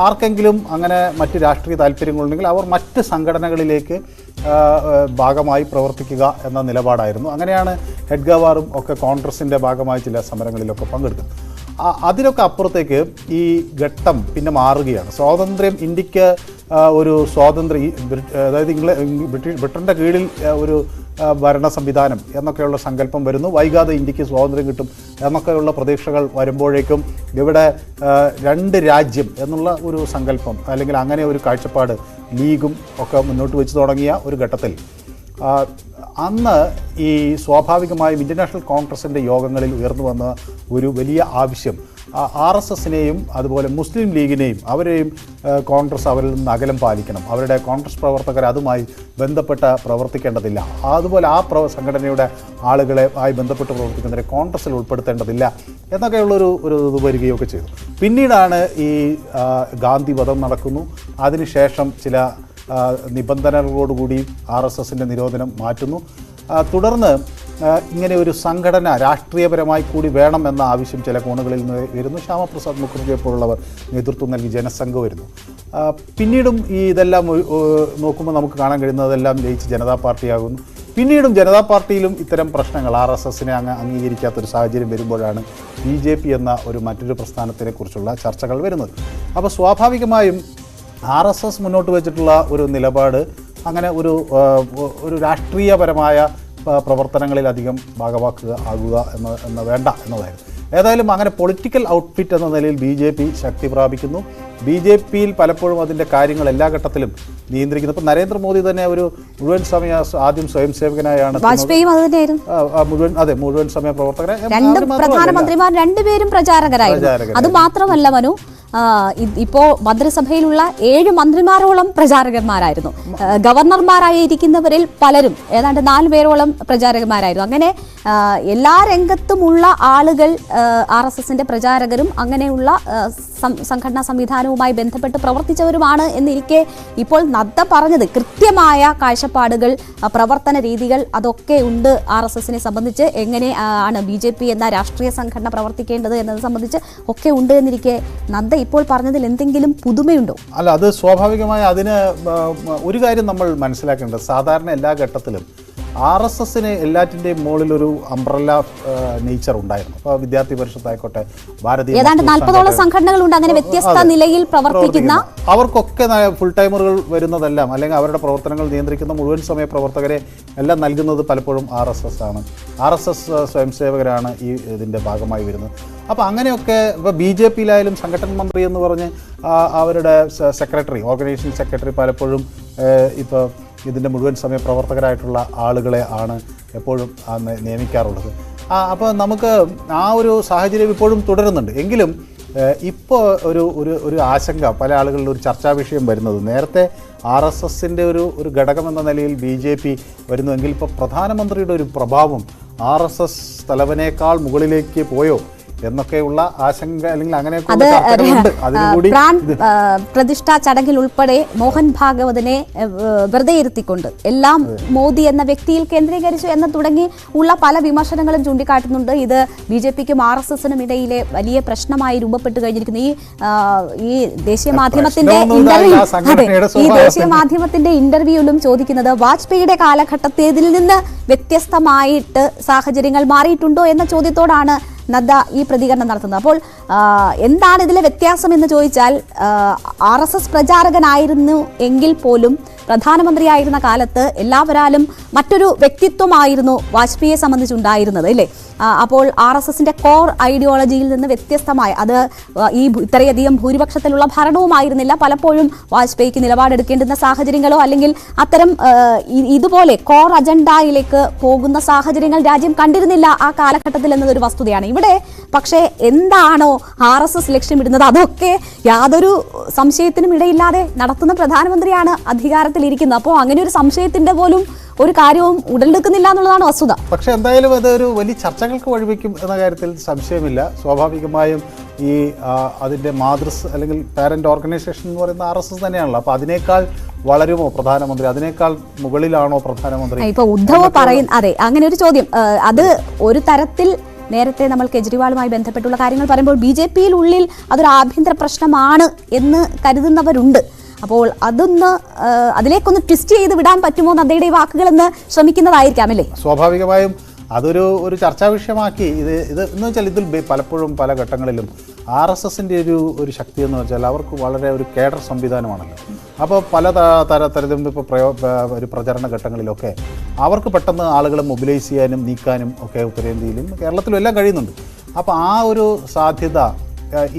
ആർക്കെങ്കിലും അങ്ങനെ മറ്റ് രാഷ്ട്രീയ താല്പര്യങ്ങളുണ്ടെങ്കിൽ അവർ മറ്റ് സംഘടനകളിലേക്ക് ഭാഗമായി പ്രവർത്തിക്കുക എന്ന നിലപാടായിരുന്നു. അങ്ങനെയാണ് ഹെഡ്ഗവാറും ഒക്കെ കോൺഗ്രസിൻ്റെ ഭാഗമായി ചില സമരങ്ങളിലൊക്കെ പങ്കെടുക്കുന്നത്. അതിനൊക്കെ അപ്പുറത്തേക്ക് ഈ ഘട്ടം പിന്നെ മാറുകയാണ്. സ്വാതന്ത്ര്യം, ഇന്ത്യക്ക് ഒരു സ്വാതന്ത്ര്യം, അതായത് ബ്രിട്ടൻ്റെ കീഴിൽ ഒരു ഭരണ സംവിധാനം എന്നൊക്കെയുള്ള സങ്കല്പം വരുന്നു. വൈകാതെ ഇന്ത്യക്ക് സ്വാതന്ത്ര്യം കിട്ടും എന്നൊക്കെയുള്ള പ്രതീക്ഷകൾ വരുമ്പോഴേക്കും ഇവിടെ രണ്ട് രാജ്യം എന്നുള്ള ഒരു സങ്കല്പം അല്ലെങ്കിൽ അങ്ങനെ ഒരു കാഴ്ചപ്പാട് ലീഗും ഒക്കെ മുന്നോട്ട് വെച്ച് തുടങ്ങിയ ഒരു ഘട്ടത്തിൽ അന്ന് ഈ സ്വാഭാവികമായും ഇന്ത്യൻ നാഷണൽ കോൺഗ്രസിൻ്റെ യോഗങ്ങളിൽ ഉയർന്നു വന്ന ഒരു വലിയ ആവശ്യം RSSനെയും അതുപോലെ മുസ്ലിം ലീഗിനെയും അവരെയും കോൺഗ്രസ് അവരിൽ നിന്ന് അകലം പാലിക്കണം, അവരുടെ കോൺഗ്രസ് പ്രവർത്തകർ അതുമായി ബന്ധപ്പെട്ട് പ്രവർത്തിക്കേണ്ടതില്ല, അതുപോലെ ആ സംഘടനയുടെ ആളുകളെ ആയി ബന്ധപ്പെട്ട് പ്രവർത്തിക്കുന്നവരെ കോൺഗ്രസിൽ ഉൾപ്പെടുത്തേണ്ടതില്ല എന്നൊക്കെയുള്ളൊരു ഇത് വരികയൊക്കെ ചെയ്തു. പിന്നീടാണ് ഈ ഗാന്ധി വധം നടക്കുന്നു. അതിനുശേഷം ചില നിബന്ധനകളോടുകൂടി RSSൻ്റെ നിരോധനം മാറ്റുന്നു. തുടർന്ന് ഇങ്ങനെ ഒരു സംഘടന രാഷ്ട്രീയപരമായി കൂടി വേണം എന്ന ആവശ്യം ചില കോണുകളിൽ നിന്ന് വരുന്നു. ശ്യാമപ്രസാദ് മുഖർജിയെ പോലുള്ളവർ നേതൃത്വം നൽകി ജനസംഘം വരുന്നു. പിന്നീടും ഈ ഇതെല്ലാം നോക്കുമ്പോൾ നമുക്ക് കാണാൻ കഴിയുന്നതെല്ലാം ജയിച്ച് ജനതാ പാർട്ടിയാകുന്നു. പിന്നീടും ജനതാ പാർട്ടിയിലും ഇത്തരം പ്രശ്നങ്ങൾ RSSനെ അംഗീകരിക്കാത്തൊരു സാഹചര്യം വരുമ്പോഴാണ് BJP എന്ന മറ്റൊരു പ്രസ്ഥാനത്തിനെ കുറിച്ചുള്ള ചർച്ചകൾ വരുന്നത്. അപ്പോൾ സ്വാഭാവികമായും RSS മുന്നോട്ട് വെച്ചിട്ടുള്ള ഒരു നിലപാട് അങ്ങനെ ഒരു രാഷ്ട്രീയപരമായ പ്രവർത്തനങ്ങളിലധികം ആകുക എന്ന വേണ്ട എന്നതായിരുന്നു. ഏതായാലും അങ്ങനെ പൊളിറ്റിക്കൽ ഔട്ട്ഫിറ്റ് എന്ന നിലയിൽ BJP ശക്തി പ്രാപിക്കുന്നു. BJPയിൽ പലപ്പോഴും അതിൻ്റെ കാര്യങ്ങൾ എല്ലാ ഘട്ടത്തിലും നിയന്ത്രിക്കുന്നു. ഇപ്പോൾ നരേന്ദ്രമോദി തന്നെ ഒരു മുഴുവൻ സമയ ആദ്യം സ്വയം സേവകനായാണ്, മുഴുവൻ സമയ പ്രവർത്തകരെ. പ്രധാനമന്ത്രിമാർ രണ്ടുപേരും പ്രചാരകരായിരുന്നു. അത് മാത്രമല്ല മനു, ഇപ്പോ മന്ത്രിസഭയിലുള്ള 7 മന്ത്രിമാരോളം പ്രചാരകന്മാരായിരുന്നു. ഗവർണർമാരായിരിക്കുന്നവരിൽ പലരും ഏതാണ്ട് 4 പേരോളം പ്രചാരകന്മാരായിരുന്നു. അങ്ങനെ എല്ലാ രംഗത്തുമുള്ള ആളുകൾ RSSന്റെ പ്രചാരകരും അങ്ങനെയുള്ള സംഘടനാ സംവിധാനവുമായി ബന്ധപ്പെട്ട് പ്രവർത്തിച്ചവരുമാണ് എന്നിരിക്കെ ഇപ്പോൾ നദ്ദ പറഞ്ഞത് കൃത്യമായ കാഴ്ചപ്പാടുകൾ, പ്രവർത്തന രീതികൾ അതൊക്കെ ഉണ്ട് RSSനെ സംബന്ധിച്ച്. എങ്ങനെ ആണ് BJP എന്ന രാഷ്ട്രീയ സംഘടന പ്രവർത്തിക്കേണ്ടത് എന്നത് സംബന്ധിച്ച് ഒക്കെ ഉണ്ട് എന്നിരിക്കെ നദ്ദ ഇപ്പോൾ പറഞ്ഞതിൽ എന്തെങ്കിലും പുതുമയുണ്ടോ? അല്ല, അത് സ്വാഭാവികമായി അതിന് ഒരു കാര്യം നമ്മൾ മനസ്സിലാക്കേണ്ടത്, സാധാരണ എല്ലാ ഘട്ടത്തിലും RSSന് എല്ലാറ്റിൻ്റെയും മുകളിൽ ഒരു അംബ്രല്ല നേച്ചർ ഉണ്ടായിരുന്നു. അപ്പോൾ വിദ്യാർത്ഥി പരിഷത്തായിക്കോട്ടെ, ഭാരതീയ ഏതാണ്ട് 40ഓളം സംഘടനകളുണ്ട് അങ്ങനെ വ്യത്യസ്ത നിലയിൽ പ്രവർത്തിക്കുന്ന. അവർക്കൊക്കെ ഫുൾ ടൈമറുകൾ വരുന്നതെല്ലാം അല്ലെങ്കിൽ അവരുടെ പ്രവർത്തനങ്ങൾ നിയന്ത്രിക്കുന്ന മുഴുവൻ സമയ പ്രവർത്തകരെ എല്ലാം നൽകുന്നത് പലപ്പോഴും RSS ആണ്. RSS സ്വയംസേവകരാണ് ഈ ഇതിൻ്റെ ഭാഗമായി വരുന്നത്. അപ്പോൾ അങ്ങനെയൊക്കെ ഇപ്പോൾ BJPയിലായാലും സംഘടന മന്ത്രി എന്ന് പറഞ്ഞ് അവരുടെ സെക്രട്ടറി, ഓർഗനൈസേഷൻ സെക്രട്ടറി പലപ്പോഴും ഇപ്പോൾ ഇതിൻ്റെ മുഴുവൻ സമയ പ്രവർത്തകരായിട്ടുള്ള ആളുകളെ ആണ് എപ്പോഴും നിയമിക്കാറുള്ളത്. അപ്പോൾ നമുക്ക് ആ ഒരു സാഹചര്യം ഇപ്പോഴും തുടരുന്നുണ്ട്. എങ്കിലും ഇപ്പോൾ ഒരു ആശങ്ക പല ആളുകളിലും ഒരു ചർച്ചാ വിഷയം വരുന്നത്, നേരത്തെ RSSൻ്റെ ഒരു ഘടകം എന്ന നിലയിൽ BJP വരുന്നുവെങ്കിൽ ഇപ്പോൾ പ്രധാനമന്ത്രിയുടെ ഒരു പ്രഭാവം RSS തലവനേക്കാൾ മുകളിലേക്ക് പോയോ എന്നൊക്കെയുള്ള ആശങ്ക അല്ലെങ്കിൽ അങ്ങനെയൊക്കെ പ്രതിഷ്ഠാ ചടങ്ങിൽ ഉൾപ്പെടെ മോഹൻ ഭാഗവതിനെ വെറുതെ ഇരുത്തിക്കൊണ്ട് എല്ലാം മോദി എന്ന വ്യക്തിയിൽ കേന്ദ്രീകരിച്ചു എന്ന് തുടങ്ങി ഉള്ള പല വിമർശനങ്ങളും ചൂണ്ടിക്കാട്ടുന്നുണ്ട്. ഇത് BJPക്കും RSSനും ഇടയിലെ വലിയ പ്രശ്നമായി രൂപപ്പെട്ടു കഴിഞ്ഞിരിക്കുന്നു. ഈ ദേശീയ മാധ്യമത്തിന്റെ ഇന്റർവ്യൂവിലും ചോദിക്കുന്നത് വാജ്പേയിയുടെ കാലഘട്ടത്തിൽ നിന്ന് വ്യത്യസ്തമായിട്ട് സാഹചര്യങ്ങൾ മാറിയിട്ടുണ്ടോ എന്ന ചോദ്യത്തോടാണ് നദ്ദ ഈ പ്രതികരണം നടത്തുന്നത്. അപ്പോൾ എന്താണ് ഇതിലെ വ്യത്യാസം എന്ന് ചോദിച്ചാൽ, RSS പ്രചാരകനായിരുന്നു എങ്കിൽ പോലും പ്രധാനമന്ത്രിയായിരുന്ന കാലത്ത് എല്ലാവരാലും മറ്റൊരു വ്യക്തിത്വമായിരുന്നു വാജ്പേയിയെ സംബന്ധിച്ചുണ്ടായിരുന്നത്, അല്ലേ? അപ്പോൾ RSSന്റെ കോർ ഐഡിയോളജിയിൽ നിന്ന് വ്യത്യസ്തമായ അത് ഇത്രയധികം ഭൂരിപക്ഷത്തിലുള്ള ഭരണവുമായിരുന്നില്ല. പലപ്പോഴും വാജ്പേയിക്ക് നിലപാടെടുക്കേണ്ടുന്ന സാഹചര്യങ്ങളോ അല്ലെങ്കിൽ അത്തരം ഇതുപോലെ കോർ അജണ്ടയിലേക്ക് പോകുന്ന സാഹചര്യങ്ങൾ രാജ്യം കണ്ടിരുന്നില്ല ആ കാലഘട്ടത്തിൽ എന്നതൊരു വസ്തുതയാണ്. ഇവിടെ പക്ഷേ എന്താണോ RSS ലക്ഷ്യമിടുന്നത് അതൊക്കെ യാതൊരു സംശയത്തിനും ഇടയില്ലാതെ നടത്തുന്ന പ്രധാനമന്ത്രിയാണ് അധികാരത്തിലിരിക്കുന്നത്. അപ്പോൾ അങ്ങനെ ഒരു സംശയത്തിന്റെ പോലും ഒരു കാര്യവും ഉടലെടുക്കുന്നില്ല എന്നുള്ളതാണ് വസ്തുത. പക്ഷെ എന്തായാലും അതൊരു വലിയ ചർച്ചകൾക്ക് വഴിവെക്കും എന്ന കാര്യത്തിൽ സംശയമില്ല. സ്വാഭാവികമായും ഈ അതിൻ്റെ അല്ലെങ്കിൽ പാരന്റ് ഓർഗനൈസേഷൻ എന്ന് പറയുന്ന RSS തന്നെയാണല്ലോ. അപ്പോൾ അതിനേക്കാൾ വളരുമോ പ്രധാനമന്ത്രി, അതിനേക്കാൾ മുകളിലാണോ പ്രധാനമന്ത്രി? ഇപ്പൊ ഉദ്ധവ് പറയുന്ന അതെ അങ്ങനെ ഒരു ചോദ്യം, അത് ഒരു തരത്തിൽ നേരത്തെ നമ്മൾ കെജ്രിവാളുമായി ബന്ധപ്പെട്ടുള്ള കാര്യങ്ങൾ പറയുമ്പോൾ BJPയിൽ ഉള്ളിൽ അതൊരു ആഭ്യന്തര പ്രശ്നമാണ് എന്ന് കരുതുന്നവരുണ്ട്. അപ്പോൾ അതിലേക്കൊന്ന് ട്വിസ്റ്റ് ചെയ്ത് വിടാൻ പറ്റുമോ നദ്ദയുടെ ഈ വാക്കുകളെന്ന് ശ്രമിക്കുന്നതായിരിക്കാം അല്ലേ? സ്വാഭാവികമായും അതൊരു ചർച്ചാ വിഷയമാക്കി ഇത് എന്ന് വെച്ചാൽ ഇതിൽ പലപ്പോഴും പല ഘട്ടങ്ങളിലും RSSന്റെ ഒരു ശക്തി എന്ന് വെച്ചാൽ അവർക്ക് വളരെ ഒരു കേഡർ സംവിധാനമാണല്ലോ. അപ്പോൾ പല തരത്തിലും ഇപ്പോൾ ഒരു പ്രചരണ ഘട്ടങ്ങളിലൊക്കെ അവർക്ക് പെട്ടെന്ന് ആളുകളെ മൊബിലൈസ് ചെയ്യാനും നീക്കാനും ഒക്കെ ഉത്തരേന്ത്യയിലും കേരളത്തിലും എല്ലാം കഴിയുന്നുണ്ട്. അപ്പോൾ ആ ഒരു സാധ്യത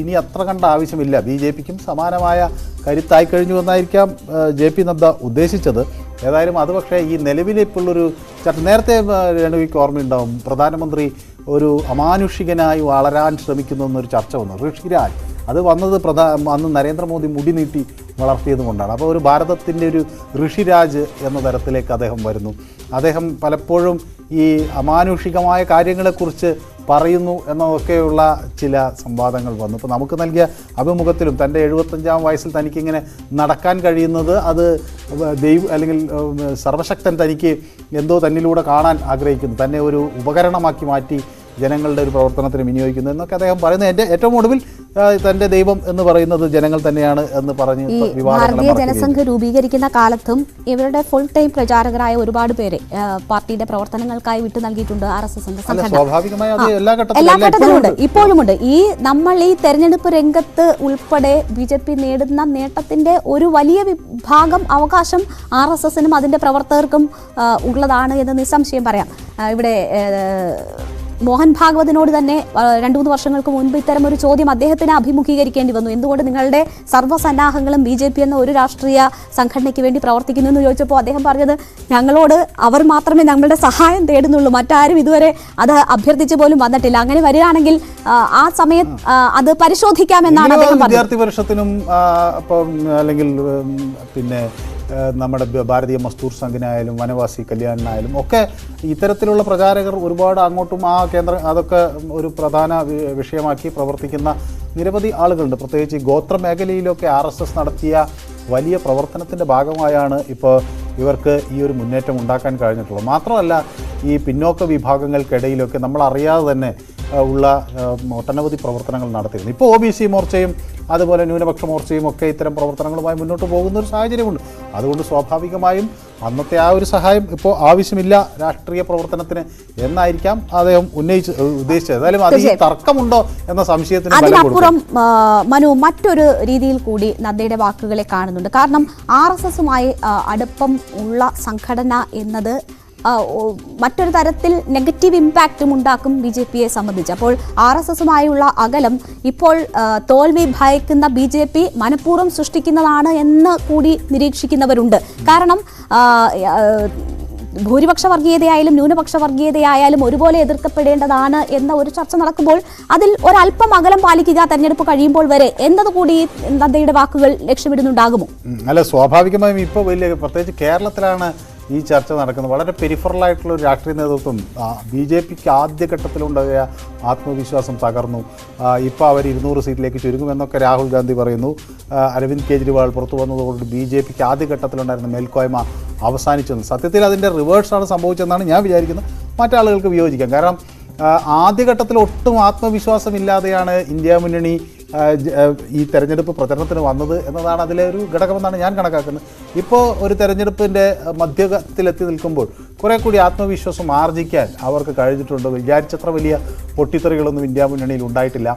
ഇനി അത്ര കണ്ട ആവശ്യമില്ല. BJPക്കും സമാനമായ കരുത്തായി കഴിഞ്ഞു എന്നായിരിക്കാം JP നദ്ദ ഉദ്ദേശിച്ചത്. ഏതായാലും അത് പക്ഷേ ഈ നിലവിലിപ്പോഴുള്ളൊരു നേരത്തെ രേണുവിക്ക് ഓർമ്മയുണ്ടാവും, പ്രധാനമന്ത്രി ഒരു അമാനുഷികനായി വളരാൻ ശ്രമിക്കുന്നു എന്നൊരു ചർച്ച വന്നു. ഋഷിരാജ് അത് വന്നത് അന്ന് നരേന്ദ്രമോദി മുടി നീട്ടി വളർത്തിയത് കൊണ്ടാണ്. അപ്പോൾ ഒരു ഭാരതത്തിൻ്റെ ഒരു ഋഷിരാജ് എന്ന തരത്തിലേക്ക് അദ്ദേഹം വരുന്നു. അദ്ദേഹം പലപ്പോഴും ഈ അമാനുഷികമായ കാര്യങ്ങളെക്കുറിച്ച് പറയുന്നു എന്നതൊക്കെയുള്ള ചില സംവാദങ്ങൾ വന്നു. ഇപ്പോൾ നമുക്ക് നൽകിയ അഭിമുഖത്തിലും തൻ്റെ 75-ാം വയസ്സിൽ തനിക്കിങ്ങനെ നടക്കാൻ കഴിയുന്നത് അത് അല്ലെങ്കിൽ സർവശക്തൻ തനിക്ക് എന്തോ തന്നിലൂടെ കാണാൻ ആഗ്രഹിക്കുന്നു, തന്നെ ഒരു ഉപകരണമാക്കി മാറ്റി ജനങ്ങളുടെ ഒരു പ്രവർത്തനത്തിന് വിനിയോഗിക്കുന്നു എന്നൊക്കെ അദ്ദേഹം പറയുന്നത്. എൻ്റെ ഏറ്റവും ഒടുവിൽ തൻ്റെ ദൈവം എന്ന് പറയുന്നത് ജനങ്ങൾ തന്നെയാണ് എന്ന് പറഞ്ഞ് ഭാരതീയ ജനസംഘ് രൂപീകരിക്കുന്ന കാലത്തും ഇവരുടെ ഫുൾ ടൈം പ്രചാരകരായ ഒരുപാട് പേരെ പാർട്ടിയുടെ പ്രവർത്തനങ്ങൾക്കായി വിട്ടു നൽകിയിട്ടുണ്ട് RSS സംഘടന. സ്വാഭാവികമായി അത് എല്ലാ ഘട്ടത്തിലുമുണ്ട്, ഇപ്പോഴുമുണ്ട്. നമ്മൾ ഈ തെരഞ്ഞെടുപ്പ് രംഗത്ത് ഉൾപ്പെടെ BJP നേടുന്ന നേട്ടത്തിന്റെ ഒരു വലിയ വിഭാഗം അവകാശം RSSനും അതിന്റെ പ്രവർത്തകർക്കും ഉള്ളതാണ് എന്ന് നിസ്സംശയം പറയാം. ഇവിടെ മോഹൻ ഭാഗവതിനോട് തന്നെ 2-3 വർഷങ്ങൾക്ക് മുൻപ് ഇത്തരം ഒരു ചോദ്യം അദ്ദേഹത്തിന് അഭിമുഖീകരിക്കേണ്ടി വന്നു. എന്തുകൊണ്ട് നിങ്ങളുടെ സർവ്വസന്നാഹങ്ങളും BJP എന്ന ഒരു രാഷ്ട്രീയ സംഘടനയ്ക്ക് വേണ്ടി പ്രവർത്തിക്കുന്നു എന്ന് ചോദിച്ചപ്പോൾ അദ്ദേഹം പറഞ്ഞത്, ഞങ്ങളോട് അവർ മാത്രമേ ഞങ്ങളുടെ സഹായം തേടുന്നുള്ളൂ, മറ്റാരും ഇതുവരെ അത് അഭ്യർത്ഥിച്ചു പോലും വന്നിട്ടില്ല. അങ്ങനെ വരികയാണെങ്കിൽ ആ സമയത്ത് അത് പരിശോധിക്കാമെന്നാണ് അദ്ദേഹം പറഞ്ഞത്. വിദ്യാർത്ഥി പരിഷത്തിനും അല്ലെങ്കിൽ പിന്നെ നമ്മുടെ ഭാരതീയ മസ്ദൂർ സംഘിനായാലും വനവാസി കല്യാണിനായാലും ഒക്കെ ഇത്തരത്തിലുള്ള പ്രചാരകർ ഒരുപാട് അങ്ങോട്ടും ആ അതൊക്കെ ഒരു പ്രധാന വിഷയമാക്കി പ്രവർത്തിക്കുന്ന നിരവധി ആളുകളുണ്ട്. പ്രത്യേകിച്ച് ഗോത്ര മേഖലയിലൊക്കെ RSS നടത്തിയ വലിയ പ്രവർത്തനത്തിൻ്റെ ഭാഗമായാണ് ഇപ്പോൾ ഇവർക്ക് ഈ ഒരു മുന്നേറ്റം ഉണ്ടാക്കാൻ കഴിഞ്ഞിട്ടുള്ളത്. മാത്രമല്ല ഈ പിന്നോക്ക വിഭാഗങ്ങൾക്കിടയിലൊക്കെ നമ്മൾ അറിയാതെ തന്നെ ഉള്ള ഒട്ടനവധി പ്രവർത്തനങ്ങൾ നടത്തിയിരുന്നു. ഇപ്പോൾ OBC മോർച്ചയും അതുപോലെ ന്യൂനപക്ഷ മോർച്ചയും ഒക്കെ ഇത്തരം പ്രവർത്തനങ്ങളുമായി മുന്നോട്ട് പോകുന്ന ഒരു സാഹചര്യമുണ്ട്. അതുകൊണ്ട് സ്വാഭാവികമായും അന്നത്തെ ആ ഒരു സഹായം ഇപ്പോൾ ആവശ്യമില്ല രാഷ്ട്രീയ പ്രവർത്തനത്തിന് എന്നായിരിക്കാം അദ്ദേഹം ഉദ്ദേശിച്ചത്. ഏതായാലും അത് ഈ തർക്കമുണ്ടോ എന്ന സംശയത്തിന് അതിനപ്പുറം മനു മറ്റൊരു രീതിയിൽ കൂടി നദ്ദയുടെ വാക്കുകളെ കാണുന്നുണ്ട്. കാരണം RSSുമായി അടുപ്പം ഉള്ള സംഘടന എന്നത് മറ്റൊരു തരത്തിൽ നെഗറ്റീവ് ഇമ്പാക്റ്റും ഉണ്ടാക്കും BJPയെ സംബന്ധിച്ച്. അപ്പോൾ RSSുമായുള്ള അകലം ഇപ്പോൾ തോൽവി ഭയക്കുന്ന BJP മനഃപൂർവ്വം സൃഷ്ടിക്കുന്നതാണ് എന്ന് കൂടി നിരീക്ഷിക്കുന്നവരുണ്ട്. കാരണം ഭൂരിപക്ഷ വർഗീയതയായാലും ന്യൂനപക്ഷ വർഗീയതയായാലും ഒരുപോലെ എതിർക്കപ്പെടേണ്ടതാണ് എന്ന ഒരു ചർച്ച നടക്കുമ്പോൾ അതിൽ ഒരല്പം അകലം പാലിക്കുക തെരഞ്ഞെടുപ്പ് കഴിയുമ്പോൾ വരെ എന്നതുകൂടി നദ്ദയുടെ വാക്കുകൾ ലക്ഷ്യമിടുന്നുണ്ടാകുമോ? അല്ല, സ്വാഭാവികമായും ഇപ്പോൾ വലിയ പ്രത്യേകിച്ച് കേരളത്തിലാണ് ഈ ചർച്ച നടക്കുന്നത്. വളരെ പെരിഫറലായിട്ടുള്ള ഒരു രാഷ്ട്രീയ നേതൃത്വം BJPക്ക് ആദ്യഘട്ടത്തിലുണ്ടായ ആത്മവിശ്വാസം തകർന്നു. ഇപ്പോൾ അവർ 200 സീറ്റിലേക്ക് ചുരുങ്ങുമെന്നൊക്കെ രാഹുൽ ഗാന്ധി പറയുന്നു. അരവിന്ദ് കെജ്രിവാൾ പുറത്തു വന്നതോടുകൂടി BJPക്ക് ആദ്യഘട്ടത്തിലുണ്ടായിരുന്ന മേൽക്കോയ്മ അവസാനിച്ചെന്ന്. സത്യത്തിൽ അതിൻ്റെ റിവേഴ്സാണ് സംഭവിച്ചതെന്നാണ് ഞാൻ വിചാരിക്കുന്നത്. മറ്റാളുകൾക്ക് വിയോജിക്കാം. കാരണം ആദ്യഘട്ടത്തിൽ ഒട്ടും ആത്മവിശ്വാസമില്ലാതെയാണ് ഇന്ത്യ മുന്നണി ഈ തെരഞ്ഞെടുപ്പ് പ്രചരണത്തിന് വന്നത് എന്നതാണ് അതിലെ ഒരു ഘടകമെന്നാണ് ഞാൻ കണക്കാക്കുന്നത്. ഇപ്പോൾ ഒരു തെരഞ്ഞെടുപ്പിൻ്റെ മധ്യത്തിലെത്തി നിൽക്കുമ്പോൾ കുറേ കൂടി ആത്മവിശ്വാസം ആർജിക്കാൻ അവർക്ക് കഴിഞ്ഞിട്ടുണ്ട്. വിചാരിച്ചത്ര വലിയ പൊട്ടിത്തെറികളൊന്നും ഇന്ത്യ മുന്നണിയിൽ ഉണ്ടായിട്ടില്ല.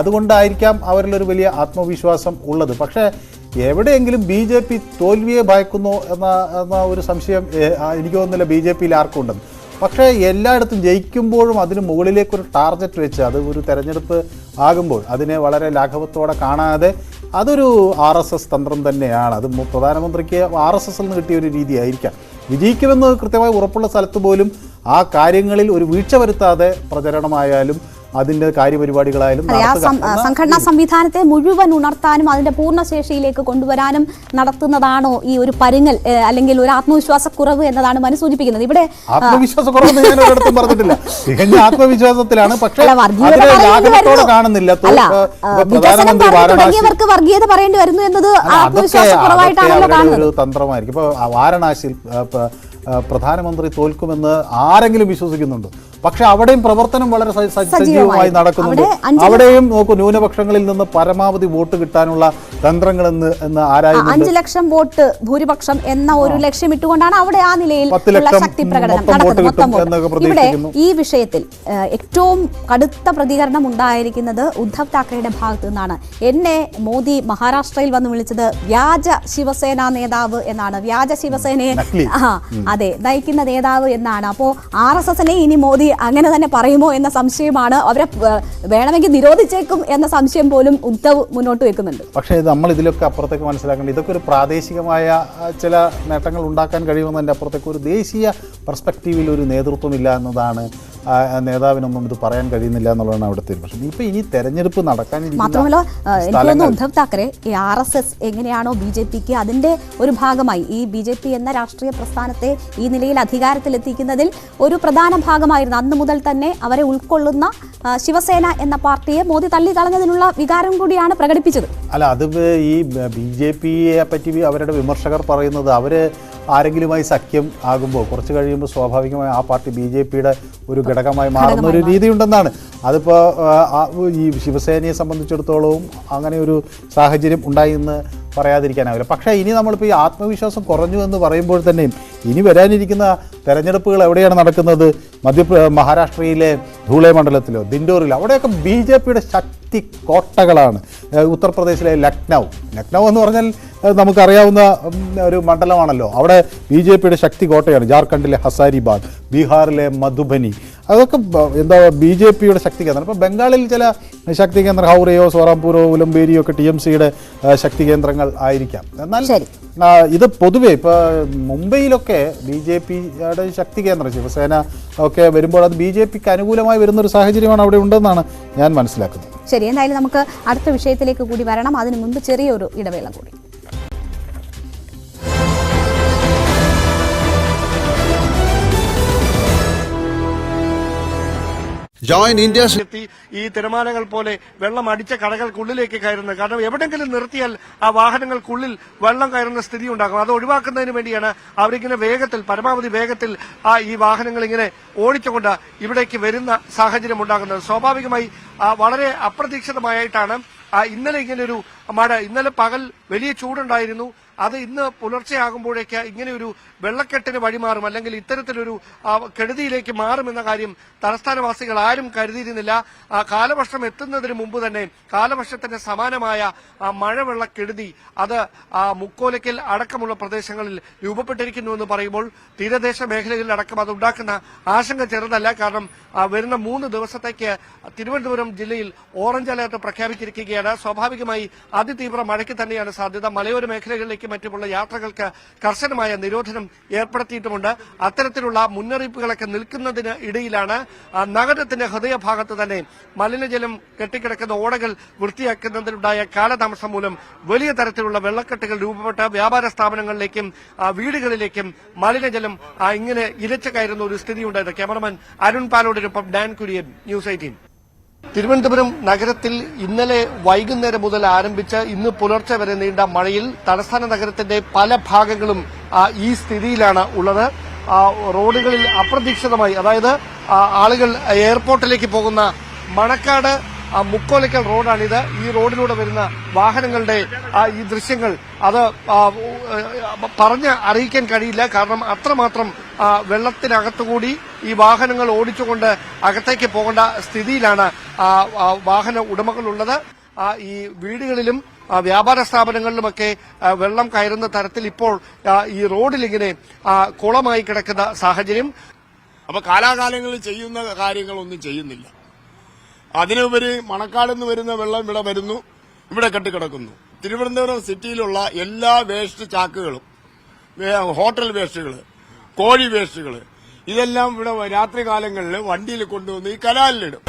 അതുകൊണ്ടായിരിക്കാം അവരിലൊരു വലിയ ആത്മവിശ്വാസം ഉള്ളത്. പക്ഷേ എവിടെയെങ്കിലും BJP തോൽവിയെ ഭയക്കുന്നു എന്ന ഒരു സംശയം എനിക്ക് തോന്നുന്നില്ല BJPയിൽ ആർക്കും ഉണ്ടെന്ന്. പക്ഷേ എല്ലായിടത്തും ജയിക്കുമ്പോഴും അതിന് മുകളിലേക്കൊരു ടാർഗറ്റ് വെച്ച് അത് ഒരു തെരഞ്ഞെടുപ്പ് ആകുമ്പോൾ അതിനെ വളരെ ലാഘവത്തോടെ കാണാതെ അതൊരു RSS തന്ത്രം തന്നെയാണ്. അത് പ്രധാനമന്ത്രിക്ക് RSSൽ നിന്ന് കിട്ടിയ ഒരു രീതിയായിരിക്കാം. വിജയിക്കുമെന്ന് കൃത്യമായി ഉറപ്പുള്ള സ്ഥലത്ത് പോലും ആ കാര്യങ്ങളിൽ ഒരു വീഴ്ച വരുത്താതെ പ്രചരണമായാലും അതിൻ്റെ കാര്യപരിപാടികളായാലും സംഘടനാ സംവിധാനത്തെ മുഴുവൻ ഉണർത്താനും അതിന്റെ പൂർണ്ണശേഷിയിലേക്ക് കൊണ്ടുവരാനും നടത്തുന്നതാണോ ഈ ഒരു പരുങ്ങൽ അല്ലെങ്കിൽ ഒരു ആത്മവിശ്വാസക്കുറവ് എന്നതാണ് മനു സൂചിപ്പിക്കുന്നത്. ഇവിടെ ആത്മവിശ്വാസക്കുറവ് ഞാൻ ഒരിടത്തും പറഞ്ഞിട്ടില്ല. തികഞ്ഞ ആത്മവിശ്വാസത്തിലാണ്. പക്ഷേ കാണുന്നില്ല. തുടങ്ങിയവർക്ക് വർഗീയത പറയേണ്ടി വരുന്നു എന്നത് ആത്മവിശ്വാസക്കുറവായിട്ടാണല്ലോ കാണുന്നത്. ഒരു തന്ത്രമായിരിക്കും. ഇപ്പോൾ വാരണാസിയിൽ പ്രധാനമന്ത്രി തോൽക്കുമെന്ന് ആരെങ്കിലും വിശ്വസിക്കുന്നുണ്ട്? പക്ഷെ അവിടെയും പ്രവർത്തനം വളരെ സജീവമായി നടക്കുന്നുണ്ട്. അവിടെയും നോക്കൂ, ന്യൂനപക്ഷങ്ങളിൽ നിന്ന് പരമാവധി വോട്ട് കിട്ടാനുള്ള തന്ത്രങ്ങൾ എന്ന് ആരായുന്നു. 5 ലക്ഷം വോട്ട് ഭൂരിപക്ഷം എന്ന ഒരു ലക്ഷ്യമിട്ടുകൊണ്ടാണ് അവിടെ ആ നിലയിൽ ശക്തി പ്രകടനം നടക്കുന്നത്. ഇവിടെ ഈ വിഷയത്തിൽ ഏറ്റവും കടുത്ത പ്രതികരണം ഉണ്ടായിരിക്കുന്നത് ഉദ്ധവ് താക്കറെയുടെ ഭാഗത്തു നിന്നാണ്. എന്നെ മോദി മഹാരാഷ്ട്രയിൽ വന്ന് വിളിച്ചത് വ്യാജ ശിവസേന നേതാവ് എന്നാണ്. വ്യാജ ശിവസേനയെ അതെ നയിക്കുന്ന നേതാവ് എന്നാണ്. അപ്പോൾ RSSനെ ഇനി മോദി അങ്ങനെ തന്നെ പറയുമോ എന്ന സംശയമാണ്. അവരെ വേണമെങ്കിൽ നിരോധിച്ചേക്കും എന്ന സംശയം പോലും ഉദ്ധവ് മുന്നോട്ട് വെക്കുന്നുണ്ട്. പക്ഷേ നമ്മൾ ഇതിലൊക്കെ അപ്പുറത്തേക്ക് മനസ്സിലാക്കേണ്ടത് ഇതൊക്കെ ഒരു പ്രാദേശികമായ ചില നേട്ടങ്ങൾ ഉണ്ടാക്കാൻ കഴിയുമെന്നതിൻ്റെ അപ്പുറത്തേക്ക് ഒരു ദേശീയ പെർസ്പെക്റ്റീവിൽ ഒരു നേതൃത്വമില്ല എന്നതാണ്. നേതാവിനൊന്നും ഇത് പറയാൻ കഴിയുന്നില്ല എന്നുള്ളതാണ് അവിടുത്തെ ഒരു പ്രശ്നം. ഇപ്പൊ ഇനി തെരഞ്ഞെടുപ്പ് മാത്രമല്ല എനിക്ക് തോന്നുന്നു ഉദ്ധവ് താക്കറെ ഈ RSS എങ്ങനെയാണോ BJPക്ക് അതിന്റെ ഒരു ഭാഗമായി ഈ BJP എന്ന രാഷ്ട്രീയ പ്രസ്ഥാനത്തെ ഈ നിലയിൽ അധികാരത്തിലെത്തിക്കുന്നതിൽ ഒരു പ്രധാന ഭാഗമായിരുന്നു. അന്ന് മുതൽ തന്നെ അവരെ ഉൾക്കൊള്ളുന്ന ശിവസേന എന്ന പാർട്ടിയെ മോദി തള്ളിക്കളഞ്ഞതിനുള്ള വികാരം കൂടിയാണ് പ്രകടിപ്പിച്ചത്. അല്ല, അത് ഈ BJPയെ പറ്റി അവരുടെ വിമർശകർ പറയുന്നത് അവര് ആരെങ്കിലുമായി സഖ്യം ആകുമ്പോൾ കുറച്ച് കഴിയുമ്പോൾ സ്വാഭാവികമായി ആ പാർട്ടി BJPയുടെ ഒരു ഘടകമായി മാറുന്ന ഒരു രീതിയുണ്ടെന്നാണ്. അതിപ്പോൾ ഈ ശിവസേനയെ സംബന്ധിച്ചിടത്തോളവും അങ്ങനെ ഒരു സാഹചര്യം ഉണ്ടായി എന്ന് പറയാതിരിക്കാനാവില്ല. പക്ഷേ ഇനി നമ്മളിപ്പോൾ ഈ ആത്മവിശ്വാസം കുറഞ്ഞു എന്ന് പറയുമ്പോൾ തന്നെയും ഇനി വരാനിരിക്കുന്ന തെരഞ്ഞെടുപ്പുകൾ എവിടെയാണ് നടക്കുന്നത്? മഹാരാഷ്ട്രയിലെ ധൂളെ മണ്ഡലത്തിലോ ദിൻഡോറിലോ അവിടെയൊക്കെ BJPയുടെ ശക്തി കോട്ടകളാണ്. ഉത്തർപ്രദേശിലെ ലക്നൗ എന്ന് പറഞ്ഞാൽ നമുക്കറിയാവുന്ന ഒരു മണ്ഡലമാണല്ലോ. അവിടെ BJPയുടെ ശക്തി കോട്ടയാണ്. ജാർഖണ്ഡിലെ ഹസാരിബാഗ്, ബീഹാറിലെ മധുബനി, അതൊക്കെ എന്താ BJPയുടെ ശക്തി കേന്ദ്രം. ഇപ്പോൾ ബംഗാളിൽ ചില ശക്തി കേന്ദ്രം ഹൗറയോ സോറാംപൂരോ ഉലംബേരിയോ ഒക്കെ TMCയുടെ ശക്തി കേന്ദ്രങ്ങൾ ആയിരിക്കാം. എന്നാൽ ഇത് പൊതുവെ ഇപ്പോൾ മുംബൈയിലൊക്കെ BJPയുടെ ശക്തി കേന്ദ്രം ശിവസേന ഒക്കെ വരുമ്പോൾ അത് BJPക്ക് അനുകൂലമായി വരുന്നൊരു സാഹചര്യമാണ് അവിടെ ഉണ്ടെന്നാണ് ഞാൻ മനസ്സിലാക്കുന്നത്. ശരി, എന്തായാലും നമുക്ക് അടുത്ത വിഷയത്തിലേക്ക് കൂടി വരണം. അതിനു മുൻപ് ചെറിയൊരു ഇടവേള കൂടി. Join India's ഈ തിരമാലകൾ പോലെ വെള്ളം അടിച്ച കടകൾക്കുള്ളിലേക്ക് കയറുന്നത്. കാരണം എവിടെങ്കിലും നിർത്തിയാൽ ആ വാഹനങ്ങൾക്കുള്ളിൽ വെള്ളം കയറുന്ന സ്ഥിതി ഉണ്ടാകും. അത് ഒഴിവാക്കുന്നതിന് വേണ്ടിയാണ് അവരിങ്ങനെ വേഗത്തിൽ പരമാവധി വേഗത്തിൽ ഈ വാഹനങ്ങൾ ഇങ്ങനെ ഓടിച്ചുകൊണ്ട് ഇവിടേക്ക് വരുന്ന സാഹചര്യം ഉണ്ടാകുന്നത്. സ്വാഭാവികമായി വളരെ അപ്രതീക്ഷിതമായിട്ടാണ് ഇന്നലെ ഇങ്ങനെയൊരു മഴ. ഇന്നലെ പകൽ വലിയ ചൂടുണ്ടായിരുന്നു. അത് ഇന്ന് പുലർച്ചെയാകുമ്പോഴേക്ക് ഇങ്ങനെയൊരു വെള്ളക്കെട്ടിന് വഴിമാറും, അല്ലെങ്കിൽ ഇത്തരത്തിലൊരു കെടുതിയിലേക്ക് മാറുമെന്ന കാര്യം തലസ്ഥാനവാസികൾ ആരും കരുതിയിരുന്നില്ല. കാലവർഷം എത്തുന്നതിന് മുമ്പ് തന്നെ കാലവർഷത്തിന് സമാനമായ മഴവെള്ളക്കെടുതി അത് മുക്കോലയ്ക്കൽ അടക്കമുള്ള പ്രദേശങ്ങളിൽ രൂപപ്പെട്ടിരിക്കുന്നുവെന്ന് പറയുമ്പോൾ തീരദേശ മേഖലകളിൽ അടക്കം അത് ഉണ്ടാക്കുന്ന ആശങ്ക ചെറുതല്ല. കാരണം വരുന്ന 3 ദിവസത്തേക്ക് തിരുവനന്തപുരം ജില്ലയിൽ ഓറഞ്ച് അലർട്ട് പ്രഖ്യാപിച്ചിരിക്കുകയാണ്. സ്വാഭാവികമായി അതിതീവ്ര മഴയ്ക്ക് തന്നെയാണ് സാധ്യത. മലയോര മേഖലകളിലേക്ക് മറ്റുമുള്ള യാത്രകൾക്ക് കർശനമായ നിരോധനം ഏർപ്പെടുത്തിയിട്ടുമുണ്ട്. അത്തരത്തിലുള്ള മുന്നറിയിപ്പുകളൊക്കെ നിൽക്കുന്നതിന് ഇടയിലാണ് നഗരത്തിന്റെ ഹൃദയഭാഗത്ത് തന്നെ മലിനജലം കെട്ടിക്കിടക്കുന്ന ഓടകൾ വൃത്തിയാക്കുന്നതിനുണ്ടായ കാലതാമസം മൂലം വലിയ തരത്തിലുള്ള വെള്ളക്കെട്ടുകൾ രൂപപ്പെട്ട വ്യാപാര സ്ഥാപനങ്ങളിലേക്കും വീടുകളിലേക്കും മലിനജലം ഇങ്ങനെ ഇരച്ചു കയറുന്ന ഒരു സ്ഥിതിയുണ്ടായത്. ക്യാമറമാൻ അരുൺ പാലോടിനൊപ്പം ഡാൻ കുര്യൻ, ന്യൂസ് 18. തിരുവനന്തപുരം നഗരത്തിൽ ഇന്നലെ വൈകുന്നേരം മുതൽ ആരംഭിച്ച് ഇന്ന് പുലർച്ചെ വരെ നീണ്ട മഴയിൽ തലസ്ഥാന നഗരത്തിന്റെ പല ഭാഗങ്ങളും ഈ സ്ഥിതിയിലാണ് ഉള്ളത്. റോഡുകളിൽ അപ്രതീക്ഷിതമായി, അതായത് ആളുകൾ എയർപോർട്ടിലേക്ക് പോകുന്ന മണക്കാട് മുക്കോലയ്ക്കൽ റോഡാണിത്. ഈ റോഡിലൂടെ വരുന്ന വാഹനങ്ങളുടെ ഈ ദൃശ്യങ്ങൾ അത് പറഞ്ഞ് അറിയിക്കാൻ കഴിയില്ല. കാരണം അത്രമാത്രം വെള്ളത്തിനകത്തുകൂടി ഈ വാഹനങ്ങൾ ഓടിച്ചുകൊണ്ട് അകത്തേക്ക് പോകേണ്ട സ്ഥിതിയിലാണ് വാഹന ഉടമകളുള്ളത്. ഈ വീടുകളിലും വ്യാപാര സ്ഥാപനങ്ങളിലുമൊക്കെ വെള്ളം കയറുന്ന തരത്തിൽ ഇപ്പോൾ ഈ റോഡിലിങ്ങനെ കുളമായി കിടക്കുന്ന സാഹചര്യം. അപ്പൊ കാലാകാലങ്ങളിൽ ചെയ്യുന്ന കാര്യങ്ങളൊന്നും ചെയ്യുന്നില്ല. അതിനുപരി മണക്കാട് നിന്ന് വരുന്ന വെള്ളം ഇവിടെ വരുന്നു, ഇവിടെ കെട്ടിക്കിടക്കുന്നു. തിരുവനന്തപുരം സിറ്റിയിലുള്ള എല്ലാ വേസ്റ്റ് ചാക്കുകളും, ഹോട്ടൽ വേസ്റ്റുകൾ, കോഴി വേസ്റ്റുകൾ, ഇതെല്ലാം ഇവിടെ രാത്രി കാലങ്ങളിൽ വണ്ടിയിൽ കൊണ്ടുവന്ന് ഈ കനാലിലിടും.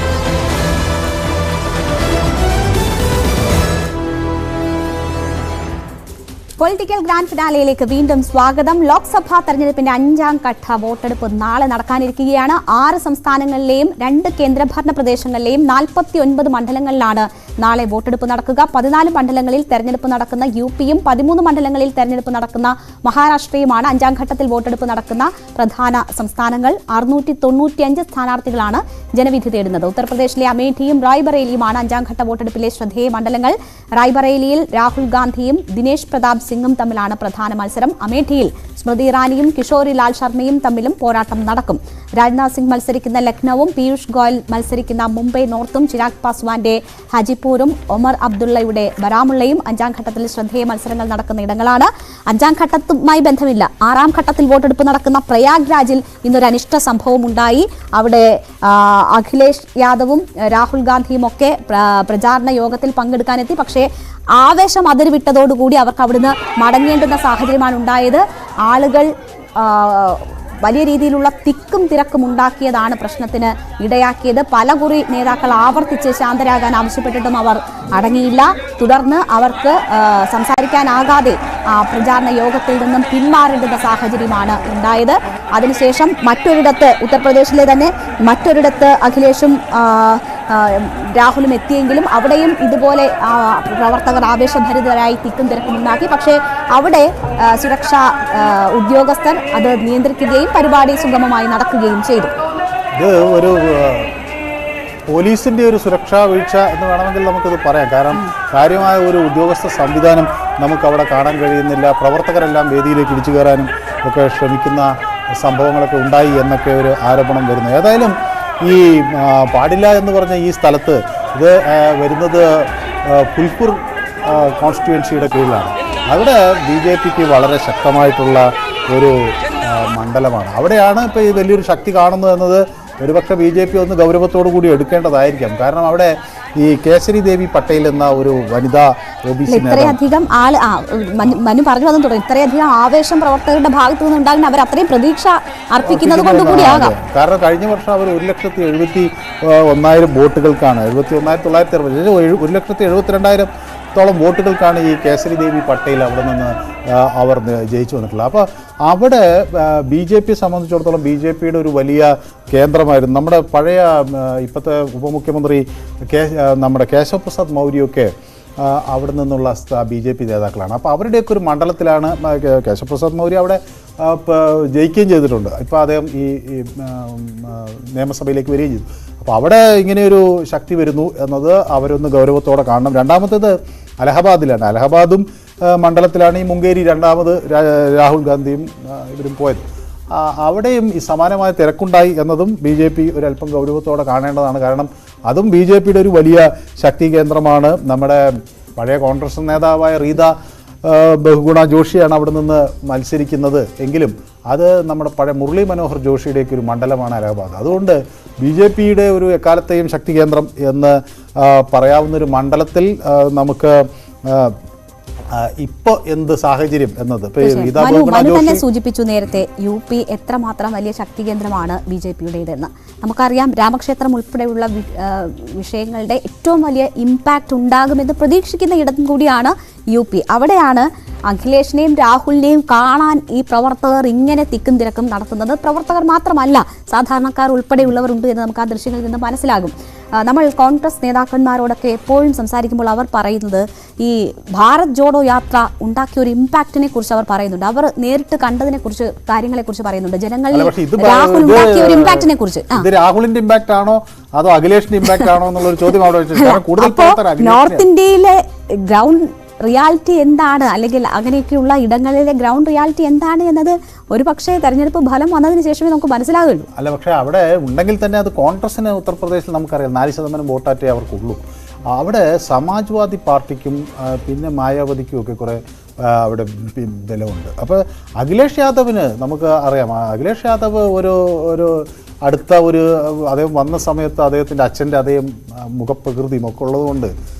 പൊളിറ്റിക്കൽ ഗ്രാൻഡ് ഫിനാലയിലേക്ക് വീണ്ടും സ്വാഗതം. ലോക്സഭാ തെരഞ്ഞെടുപ്പിന്റെ 5ാം ഘട്ട വോട്ടെടുപ്പ് നാളെ നടക്കാനിരിക്കുകയാണ്. 6 സംസ്ഥാനങ്ങളിലെയും 2 കേന്ദ്രഭരണ പ്രദേശങ്ങളിലെയും 49 മണ്ഡലങ്ങളിലാണ് നാളെ വോട്ടെടുപ്പ് നടക്കുക. 14 മണ്ഡലങ്ങളിൽ തെരഞ്ഞെടുപ്പ് നടക്കുന്ന യുപിയും 13 മണ്ഡലങ്ങളിൽ തെരഞ്ഞെടുപ്പ് നടക്കുന്ന മഹാരാഷ്ട്രയുമാണ് 5ാം ഘട്ടത്തിൽ വോട്ടെടുപ്പ് നടക്കുന്ന പ്രധാന സംസ്ഥാനങ്ങൾ. 695 സ്ഥാനാർത്ഥികളാണ് ജനവിധി തേടുന്നത്. ഉത്തർപ്രദേശിലെ അമേഠിയും റായ്ബറേലിയുമാണ് 5ാം ഘട്ട വോട്ടെടുപ്പിലെ ശ്രദ്ധേയ മണ്ഡലങ്ങൾ. റായ്ബറേലിയിൽ രാഹുൽ ഗാന്ധിയും ദിനേശ് പ്രതാപ് സിംഗും തമ്മിലാണ് പ്രധാന മത്സരം. അമേഠിയിൽ സ്മൃതി ഇറാനിയും കിഷോരി ലാൽ ശർമ്മയും തമ്മിലും പോരാട്ടം നടക്കും. രാജ്നാഥ് സിംഗ് മത്സരിക്കുന്ന ലക്നൌവും പീയൂഷ് ഗോയൽ മത്സരിക്കുന്ന മുംബൈ നോർത്തും ചിരാഗ് പാസ്വാന്റെ ഹാജിപൂരും ഒമർ അബ്ദുള്ളയുടെ ബരാമുള്ളയും 5ാം ഘട്ടത്തിൽ ശ്രദ്ധേയ മത്സരങ്ങൾ നടക്കുന്ന ഇടങ്ങളാണ്. 5ാം ഘട്ടത്തുമായി ബന്ധമില്ല. 6ാം ഘട്ടത്തിൽ വോട്ടെടുപ്പ് നടക്കുന്ന പ്രയാഗ്രാജിൽ ഇന്നൊരു അനിഷ്ട സംഭവം ഉണ്ടായി. അവിടെ അഖിലേഷ് യാദവും രാഹുൽ ഗാന്ധിയും ഒക്കെ പ്രചാരണ യോഗത്തിൽ പങ്കെടുക്കാനെത്തി. പക്ഷേ ആവേശം അതിരുവിട്ടതോടുകൂടി അവർക്ക് അവിടുന്ന് മടങ്ങേണ്ടുന്ന സാഹചര്യമാണ് ഉണ്ടായത്. ആളുകൾ വലിയ രീതിയിലുള്ള തിക്കും തിരക്കും ഉണ്ടാക്കിയതാണ് പ്രശ്നത്തിന് ഇടയാക്കിയത്. പലകുറി നേതാക്കൾ ആവർത്തിച്ച് ശാന്തരാകാൻ ആവശ്യപ്പെട്ടിട്ടും അവർ അടങ്ങിയില്ല. തുടർന്ന് അവർക്ക് സംസാരിക്കാനാകാതെ പ്രചാരണ യോഗത്തിൽ നിന്നും പിന്മാറേണ്ടുന്ന സാഹചര്യമാണ് ഉണ്ടായത്. അതിനുശേഷം മറ്റൊരിടത്ത്, ഉത്തർപ്രദേശിലെ തന്നെ മറ്റൊരിടത്ത് അഖിലേഷും രാഹുലും എത്തിയെങ്കിലും അവിടെയും ഇതുപോലെ പ്രവർത്തകർ ആവേശഭരിതരായി തിക്കും തിരക്കും ഉണ്ടാക്കി. പക്ഷേ അവിടെ സുരക്ഷാ ഉദ്യോഗസ്ഥർ അത് നിയന്ത്രിക്കുകയും പരിപാടി സുഗമമായി നടക്കുകയും ചെയ്തു. ഇത് ഒരു പോലീസിന്റെ ഒരു സുരക്ഷാ വീഴ്ച എന്ന് വേണമെങ്കിൽ നമുക്കിത് പറയാം. കാരണം കാര്യമായ ഒരു ഉദ്യോഗസ്ഥ സംവിധാനം നമുക്ക് അവിടെ കാണാൻ കഴിയുന്നില്ല. പ്രവർത്തകരെല്ലാം വേദിയിലേക്ക് ഇടിച്ചു കയറാനും ഒക്കെ ശ്രമിക്കുന്ന സംഭവങ്ങളൊക്കെ ഉണ്ടായി എന്നൊക്കെ ഒരു ആരോപണം വരുന്നു. ഏതായാലും ഈ പാടില്ല എന്ന് പറഞ്ഞ ഈ സ്ഥലത്ത് ഇത് വരുന്നത് ഫുൽപൂർ കോൺസ്റ്റിറ്റ്യുവൻസിയുടെ കീഴിലാണ്. അവിടെ BJPക്ക് വളരെ ശക്തമായിട്ടുള്ള ഒരു മണ്ഡലമാണ്. അവിടെയാണ് ഇപ്പോൾ ഈ വലിയൊരു ശക്തി കാണുന്നത് എന്നത് ഒരുപക്ഷെ BJP ഒന്ന് ഗൗരവത്തോടു കൂടി എടുക്കേണ്ടതായിരിക്കാം. കാരണം അവിടെ ഈ കേസരി ദേവി പട്ടേൽ എന്ന ഒരു വനിതാ OBC ഇത്രയധികം മനു പറഞ്ഞു വന്നു തുടങ്ങി. ഇത്രയധികം ആവേശം പ്രവർത്തകരുടെ ഭാഗത്തു നിന്ന് ഉണ്ടാകുന്ന അവർ അത്രയും പ്രതീക്ഷ അർപ്പിക്കുന്നത് കൊണ്ടുകൂടിയാകാം. കാരണം കഴിഞ്ഞ വർഷം അവർ 1,71,000 വോട്ടുകൾക്കാണ് 71,960 1,72,000 വോട്ടുകൾക്കാണ് ഈ കേസരി ദേവി പട്ടേൽ അവിടെ നിന്ന് അവർ ജയിച്ചു വന്നിട്ടുള്ളത്. അപ്പോൾ അവിടെ BJP സംബന്ധിച്ചിടത്തോളം BJPയുടെ ഒരു വലിയ കേന്ദ്രമായിരുന്നു. നമ്മുടെ പഴയ ഇപ്പോഴത്തെ ഉപമുഖ്യമന്ത്രി നമ്മുടെ കേശവ് പ്രസാദ് മൗര്യയൊക്കെ അവിടെ നിന്നുള്ള BJP നേതാക്കളാണ്. അപ്പോൾ അവരുടെയൊക്കെ ഒരു മണ്ഡലത്തിലാണ് കേശവ് പ്രസാദ് മൗര്യ അവിടെ ജയിക്കുകയും ചെയ്തിട്ടുണ്ട്. ഇപ്പോൾ അദ്ദേഹം ഈ നിയമസഭയിലേക്ക് വരികയും ചെയ്തു. അപ്പോൾ അവിടെ ഇങ്ങനെയൊരു ശക്തി വരുന്നു എന്നത് അവരൊന്ന് ഗൗരവത്തോടെ കാണണം. രണ്ടാമത്തേത് അലഹബാദിലാണ്. അലഹബാദും മണ്ഡലത്തിലാണ് ഈ മുംഗേരി രണ്ടാമത് രാഹുൽ ഗാന്ധിയും ഇവരും പോയത്. അവിടെയും ഈ സമാനമായ തിരക്കുണ്ടായി എന്നതും BJP ഒരല്പം ഗൗരവത്തോടെ കാണേണ്ടതാണ്. കാരണം അതും BJPയുടെ ഒരു വലിയ ശക്തി കേന്ദ്രമാണ്. നമ്മുടെ പഴയ കോൺഗ്രസ് നേതാവായ റീത ബഹുഗുണ ജോഷിയാണ് അവിടെ നിന്ന് മത്സരിക്കുന്നത്. എങ്കിലും അത് നമ്മുടെ പഴയ മുരളി മനോഹർ ജോഷിയുടെയൊക്കെ ഒരു മണ്ഡലമാണ് അലഹബാദ്. അതുകൊണ്ട് BJPയുടെ ഒരു എക്കാലത്തെയും ശക്തി കേന്ദ്രം എന്ന് പറയാവുന്നൊരു മണ്ഡലത്തിൽ നമുക്ക് ഇപ്പോൾ എന്ത് സാഹചര്യം എന്നത് മനു തന്നെ സൂചിപ്പിച്ചു നേരത്തെ. UP എത്രമാത്രം വലിയ ശക്തി കേന്ദ്രമാണ് BJPയുടേതെന്ന് നമുക്കറിയാം. രാമക്ഷേത്രം ഉൾപ്പെടെയുള്ള വിഷയങ്ങളുടെ ഏറ്റവും വലിയ ഇമ്പാക്റ്റ് ഉണ്ടാകുമെന്ന് പ്രതീക്ഷിക്കുന്ന ഇടം കൂടിയാണ് UP. അവിടെയാണ് അഖിലേഷിനെയും രാഹുലിനെയും കാണാൻ ഈ പ്രവർത്തകർ ഇങ്ങനെ തിക്കും തിരക്കും നടത്തുന്നത്. പ്രവർത്തകർ മാത്രമല്ല, സാധാരണക്കാർ ഉൾപ്പെടെയുള്ളവർ ഉണ്ട് എന്ന് നമുക്ക് ആ ദൃശ്യങ്ങളിൽ നിന്ന് മനസ്സിലാകും. നമ്മൾ കോൺഗ്രസ് നേതാക്കന്മാരോടൊക്കെ എപ്പോഴും സംസാരിക്കുമ്പോൾ അവർ പറയുന്നത് ഈ ഭാരത് ജോഡോ യാത്ര ഉണ്ടാക്കിയ ഒരു ഇമ്പാക്റ്റിനെ കുറിച്ച് അവർ പറയുന്നുണ്ട്. അവർ നേരിട്ട് കണ്ടതിനെ കുറിച്ച്, കാര്യങ്ങളെ കുറിച്ച് പറയുന്നുണ്ട്. ജനങ്ങളിൽ രാഹുൽ ഉണ്ടാക്കിയ ഒരു ഇമ്പാക്റ്റിനെ കുറിച്ച്. രാഹുലിന്റെ ഇമ്പാക്ട് ആണോ അതോ അഖിലേഷിന്റെ ഇമ്പാക്ട് ആണോ എന്നുള്ളൊരു ചോദ്യം അവിടെ വെച്ചിട്ടുണ്ട്. നോർത്ത് ഇന്ത്യയിലെ ഗ്രൗണ്ട് റിയാലിറ്റി എന്താണ്, അല്ലെങ്കിൽ അങ്ങനെയൊക്കെയുള്ള ഇടങ്ങളിലെ ഗ്രൗണ്ട് റിയാലിറ്റി എന്താണ് എന്നത് ഒരു പക്ഷേ തെരഞ്ഞെടുപ്പ് ഫലം വന്നതിന് ശേഷമേ നമുക്ക് മനസ്സിലാകുള്ളൂ. അല്ല, പക്ഷേ അവിടെ ഉണ്ടെങ്കിൽ തന്നെ അത് കോൺഗ്രസിന് ഉത്തർപ്രദേശിൽ നമുക്കറിയാം 4% വോട്ടാറ്റേ അവർക്കുള്ളൂ. അവിടെ സമാജ്വാദി പാർട്ടിക്കും പിന്നെ മായാവതിക്കും ഒക്കെ കുറേ അവിടെ ബലമുണ്ട്. അപ്പോൾ അഖിലേഷ് യാദവിന് നമുക്ക് അറിയാം. അഖിലേഷ് യാദവ് ഒരു അടുത്ത അദ്ദേഹം വന്ന സമയത്ത് അദ്ദേഹത്തിൻ്റെ അച്ഛൻ്റെ അതേ മുഖപ്രകൃതിയും ഒക്കെ ഉള്ളതുകൊണ്ട്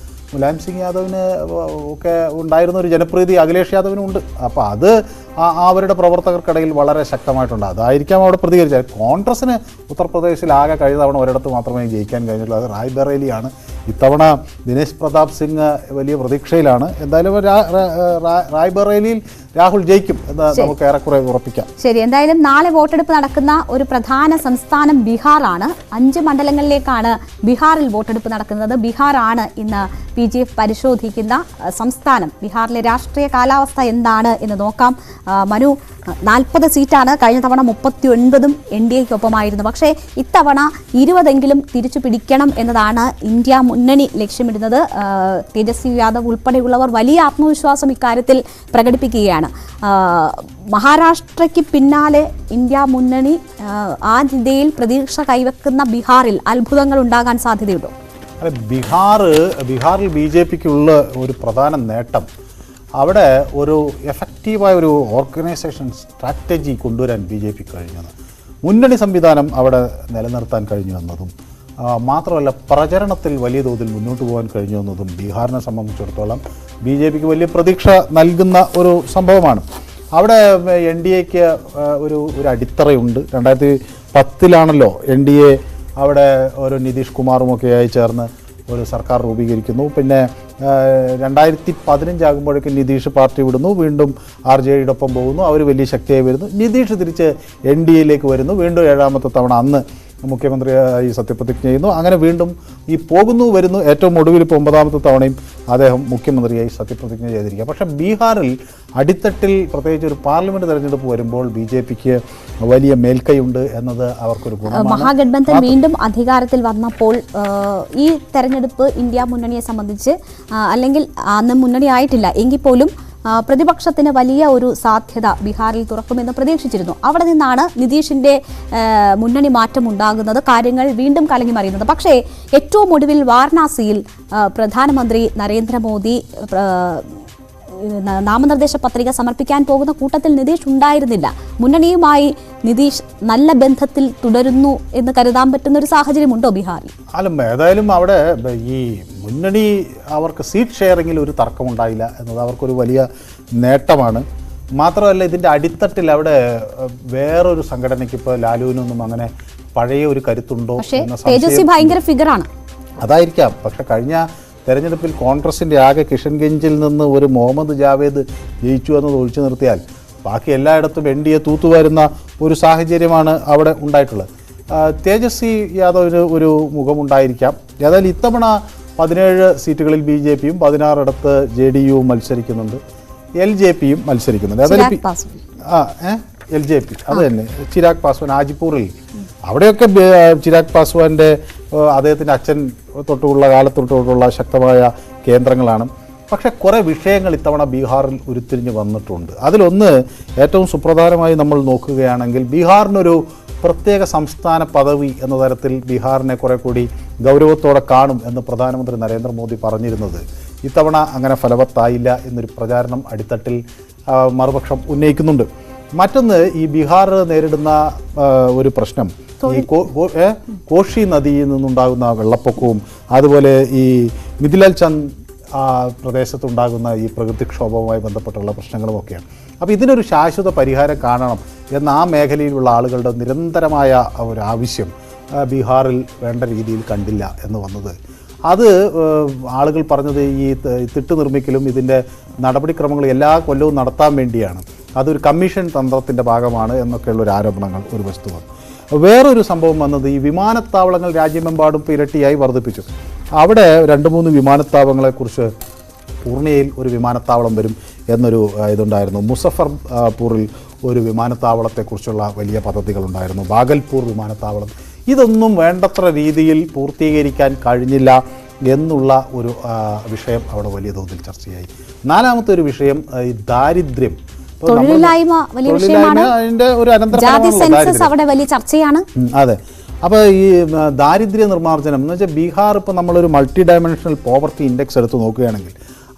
മുലായം സിംഗ് യാദവിന് ഒക്കെ ഉണ്ടായിരുന്ന ഒരു ജനപ്രീതി അഖിലേഷ് യാദവിനും ഉണ്ട്. അപ്പോൾ അത് അവരുടെ പ്രവർത്തകർക്കിടയിൽ വളരെ ശക്തമായിട്ടുണ്ട്. അതായിരിക്കാം അവിടെ പ്രതികരിച്ചത്. കോൺഗ്രസിന് ഉത്തർപ്രദേശിൽ ആകെ കഴിഞ്ഞ തവണ ഒരിടത്ത് മാത്രമേ ജയിക്കാൻ കഴിഞ്ഞിട്ടുള്ളൂ. അത് റായ്ബറേലിയാണ്. ഇത്തവണ ദിനേശ് പ്രതാപ് സിംഗ് വലിയ പ്രതീക്ഷയിലാണ്. എന്തായാലും റായ്ബറേലിയിൽ രാഹുൽ ജയിക്കും എന്ന് നമുക്ക് ഏറെക്കുറെ ഉറപ്പിക്കാം. ശരി, എന്തായാലും നാളെ വോട്ടെടുപ്പ് നടക്കുന്ന ഒരു പ്രധാന സംസ്ഥാനം ബീഹാറാണ്. 5 മണ്ഡലങ്ങളിലേക്കാണ് ബീഹാറിൽ വോട്ടെടുപ്പ് നടക്കുന്നത്. ബീഹാറാണ് ഇന്ന് PGF പരിശോധിക്കുന്ന സംസ്ഥാനം. ബീഹാറിലെ രാഷ്ട്രീയ കാലാവസ്ഥ എന്താണ് എന്ന് നോക്കാം. മനു, 40 സീറ്റാണ്. കഴിഞ്ഞ തവണ 39 NDAയ്ക്കൊപ്പമായിരുന്നു. പക്ഷേ ഇത്തവണ 20എങ്കിലും തിരിച്ചു പിടിക്കണം എന്നതാണ് ഇന്ത്യ മുന്നണി ലക്ഷ്യമിടുന്നത്. തേജസ്വി യാദവ് ഉൾപ്പെടെയുള്ളവർ വലിയ ആത്മവിശ്വാസം ഇക്കാര്യത്തിൽ പ്രകടിപ്പിക്കുകയാണ്. മഹാരാഷ്ട്രയ്ക്ക് പിന്നാലെ ഇന്ത്യ മുന്നണി ആ ജില്ലയിൽ പ്രതീക്ഷ കൈവെക്കുന്ന ബീഹാറിൽ അത്ഭുതങ്ങൾ ഉണ്ടാകാൻ സാധ്യതയുണ്ടോ? അല്ല, ബീഹാറിൽ BJPക്കുള്ള ഒരു പ്രധാന നേട്ടം അവിടെ ഒരു എഫക്റ്റീവായ ഒരു ഓർഗനൈസേഷൻ സ്ട്രാറ്റജി കൊണ്ടുവരാൻ BJP കഴിഞ്ഞത്, മുന്നണി സംവിധാനം അവിടെ നിലനിർത്താൻ കഴിഞ്ഞു എന്നതും മാത്രമല്ല പ്രചരണത്തിൽ വലിയ തോതിൽ മുന്നോട്ട് പോകാൻ കഴിഞ്ഞു എന്നതും ബീഹാറിനെ സംബന്ധിച്ചിടത്തോളം BJPക്ക് വലിയ പ്രതീക്ഷ നൽകുന്ന ഒരു സംഭവമാണ്. അവിടെ NDAക്ക് ഒരു അടിത്തറയുണ്ട്. 2010 NDA അവിടെ ഒരു നിതീഷ് കുമാറുമൊക്കെയായി ചേർന്ന് ഒരു സർക്കാർ രൂപീകരിക്കുന്നു. പിന്നെ 2015 ആകുമ്പോഴേക്കും നിതീഷ് പാർട്ടി വിടുന്നു, വീണ്ടും RJDയുടെ ഒപ്പം പോകുന്നു, അവർ വലിയ ശക്തിയായി വരുന്നു. നിതീഷ് തിരിച്ച് NDAയിലേക്ക് വരുന്നു, വീണ്ടും 7ാമത്തെ തവണ അന്ന് മുഖ്യമന്ത്രിയായി സത്യപ്രതിജ്ഞ ചെയ്യുന്നു. അങ്ങനെ വീണ്ടും ഈ വരുന്നു. ഏറ്റവും ഒടുവിൽ ഇപ്പോൾ 9ാമത്തെ തവണയും അദ്ദേഹം മുഖ്യമന്ത്രിയായി സത്യപ്രതിജ്ഞ ചെയ്തിരിക്കുക. പക്ഷേ ബീഹാറിൽ അടിത്തട്ടിൽ പ്രത്യേകിച്ച് ഒരു പാർലമെന്റ് തെരഞ്ഞെടുപ്പ് വരുമ്പോൾ BJPക്ക് വലിയ മേൽക്കൈയുണ്ട് എന്നത് അവർക്കൊരു ഗുണമാണ്. മഹാഗഠബന്ധൻ വീണ്ടും അധികാരത്തിൽ വന്നപ്പോൾ ഈ തെരഞ്ഞെടുപ്പ് ഇന്ത്യ മുന്നണിയെ സംബന്ധിച്ച്, അല്ലെങ്കിൽ അന്ന് മുന്നണി ആയിട്ടില്ല എങ്കിൽ പോലും പ്രതിപക്ഷത്തിന് വലിയ ഒരു സാധ്യത ബീഹാറിൽ തുറക്കുമെന്ന് പ്രതീക്ഷിച്ചിരുന്നു. അവിടെ നിന്നാണ് നിതീഷിന്റെ മുന്നണി മാറ്റം ഉണ്ടാകുന്നത്, കാര്യങ്ങൾ വീണ്ടും കലങ്ങി മറിയുന്നത്. പക്ഷേ ഏറ്റവും ഒടുവിൽ വാരണാസിയിൽ പ്രധാനമന്ത്രി നരേന്ദ്രമോദി നാമനിർദ്ദേശ പത്രിക സമർപ്പിക്കാൻ പോകുന്ന കൂട്ടത്തിൽ നിതീഷ് ഉണ്ടായിരുന്നില്ല. മുന്നണിയുമായി നിതീഷ് നല്ല ബന്ധത്തിൽ തുടരുന്നു എന്ന് കരുതാൻ പറ്റുന്ന ഒരു സാഹചര്യമുണ്ടോ ബീഹാറിൽ? അല്ല, ഏതായാലും അവിടെ ഈ മുന്നണി അവർക്ക് സീറ്റ് ഷെയറിങ്ങിൽ ഒരു തർക്കമുണ്ടായില്ല എന്നത് അവർക്കൊരു വലിയ നേട്ടമാണ്. മാത്രമല്ല ഇതിൻ്റെ അടിത്തട്ടിൽ അവിടെ വേറൊരു സംഘടനയ്ക്ക് ഇപ്പോൾ ലാലുവിനൊന്നും അങ്ങനെ പഴയ ഒരു കരുത്തുണ്ടോ എന്ന തേജസ്വി ഭയങ്കര ഫിഗറാണ്, അതായിരിക്കാം. പക്ഷെ കഴിഞ്ഞ തെരഞ്ഞെടുപ്പിൽ കോൺഗ്രസിൻ്റെ ആകെ കിഷൻഗഞ്ചിൽ നിന്ന് ഒരു മുഹമ്മദ് ജാവേദ് ജയിച്ചു എന്നത് ഒഴിച്ചു നിർത്തിയാൽ ബാക്കി എല്ലായിടത്തും NDA തൂത്തുവരുന്ന ഒരു സാഹചര്യമാണ് അവിടെ ഉണ്ടായിട്ടുള്ളത്. തേജസ്വി യാദവിന് ഒരു മുഖമുണ്ടായിരിക്കാം. ഏതായാലും ഇത്തവണ 17 സീറ്റുകളിൽ BJPയും 16 JDUവും മത്സരിക്കുന്നുണ്ട്, LJPയും മത്സരിക്കുന്നുണ്ട്. ഏതായാലും LJP അത് തന്നെ, ചിരാഗ് പാസ്വാൻ ആജിപ്പൂറിൽ. അവിടെയൊക്കെ ചിരാഗ് പാസ്വാൻ്റെ അദ്ദേഹത്തിൻ്റെ അച്ഛൻ കാലത്തൊട്ടുള്ള ശക്തമായ കേന്ദ്രങ്ങളാണ്. പക്ഷേ കുറേ വിഷയങ്ങൾ ഇത്തവണ ബീഹാറിൽ ഉരുത്തിരിഞ്ഞ് വന്നിട്ടുണ്ട്. അതിലൊന്ന് ഏറ്റവും സുപ്രധാനമായി നമ്മൾ നോക്കുകയാണെങ്കിൽ ബീഹാറിനൊരു പ്രത്യേക സംസ്ഥാന പദവി എന്ന തരത്തിൽ ബീഹാറിനെ കുറെ കൂടി ഗൗരവത്തോടെ കാണും എന്ന് പ്രധാനമന്ത്രി നരേന്ദ്രമോദി പറഞ്ഞിരുന്നത് ഇത്തവണ അങ്ങനെ ഫലവത്തായില്ല എന്നൊരു പ്രചാരണം അടിത്തട്ടിൽ മറുപക്ഷം ഉന്നയിക്കുന്നുണ്ട്. മറ്റൊന്ന്, ഈ ബീഹാർ നേരിടുന്ന ഒരു പ്രശ്നം ഈ കോഷി നദിയിൽ നിന്നുണ്ടാകുന്ന വെള്ളപ്പൊക്കവും അതുപോലെ ഈ മിഥിലാൽ ചന്ദ് പ്രദേശത്തുണ്ടാകുന്ന ഈ പ്രകൃതിക്ഷോഭവുമായി ബന്ധപ്പെട്ടുള്ള പ്രശ്നങ്ങളുമൊക്കെയാണ്. അപ്പോൾ ഇതിനൊരു ശാശ്വത പരിഹാരം കാണണം എന്ന ആ മേഖലയിലുള്ള ആളുകളുടെ നിരന്തരമായ ഒരു ആവശ്യം ബീഹാറിൽ വേണ്ട രീതിയിൽ കണ്ടില്ല എന്ന് വന്നത്, അത് ആളുകൾ പറഞ്ഞത് ഈ തിട്ട് നിർമ്മിക്കലും ഇതിൻ്റെ നടപടിക്രമങ്ങൾ എല്ലാ കൊല്ലവും നടത്താൻ വേണ്ടിയാണ്, അതൊരു കമ്മീഷൻ തന്ത്രത്തിൻ്റെ ഭാഗമാണ് എന്നൊക്കെയുള്ളൊരു ആരോപണങ്ങൾ ഒരു വസ്തുത. വേറൊരു സംഭവം വന്നത് ഈ വിമാനത്താവളങ്ങൾ രാജ്യമെമ്പാടും ഇരട്ടിയായി വർദ്ധിപ്പിച്ചു. അവിടെ 2-3 വിമാനത്താവളങ്ങളെക്കുറിച്ച് പൂർണിയയിൽ ഒരു വിമാനത്താവളം വരും എന്നൊരു ഇതുണ്ടായിരുന്നു, മുസഫർപൂറിൽ ഒരു വിമാനത്താവളത്തെക്കുറിച്ചുള്ള വലിയ പദ്ധതികളുണ്ടായിരുന്നു, ഭാഗൽപൂർ വിമാനത്താവളം. ഇതൊന്നും വേണ്ടത്ര രീതിയിൽ പൂർത്തീകരിക്കാൻ കഴിഞ്ഞില്ല എന്നുള്ള ഒരു വിഷയം അവിടെ വലിയ തോതിൽ ചർച്ചയായി. 4ാമത്തെ ഒരു വിഷയം ഈ ദാരിദ്ര്യം, അതിൻ്റെ ഒരു ചർച്ചയാണ്. അതെ, അപ്പോൾ ഈ ദാരിദ്ര്യ നിർമ്മാർജ്ജനം എന്ന് വെച്ചാൽ ബീഹാർ ഇപ്പോൾ നമ്മളൊരു മൾട്ടി ഡയമെൻഷണൽ പോവർട്ടി ഇൻഡെക്സ് എടുത്ത് നോക്കുകയാണെങ്കിൽ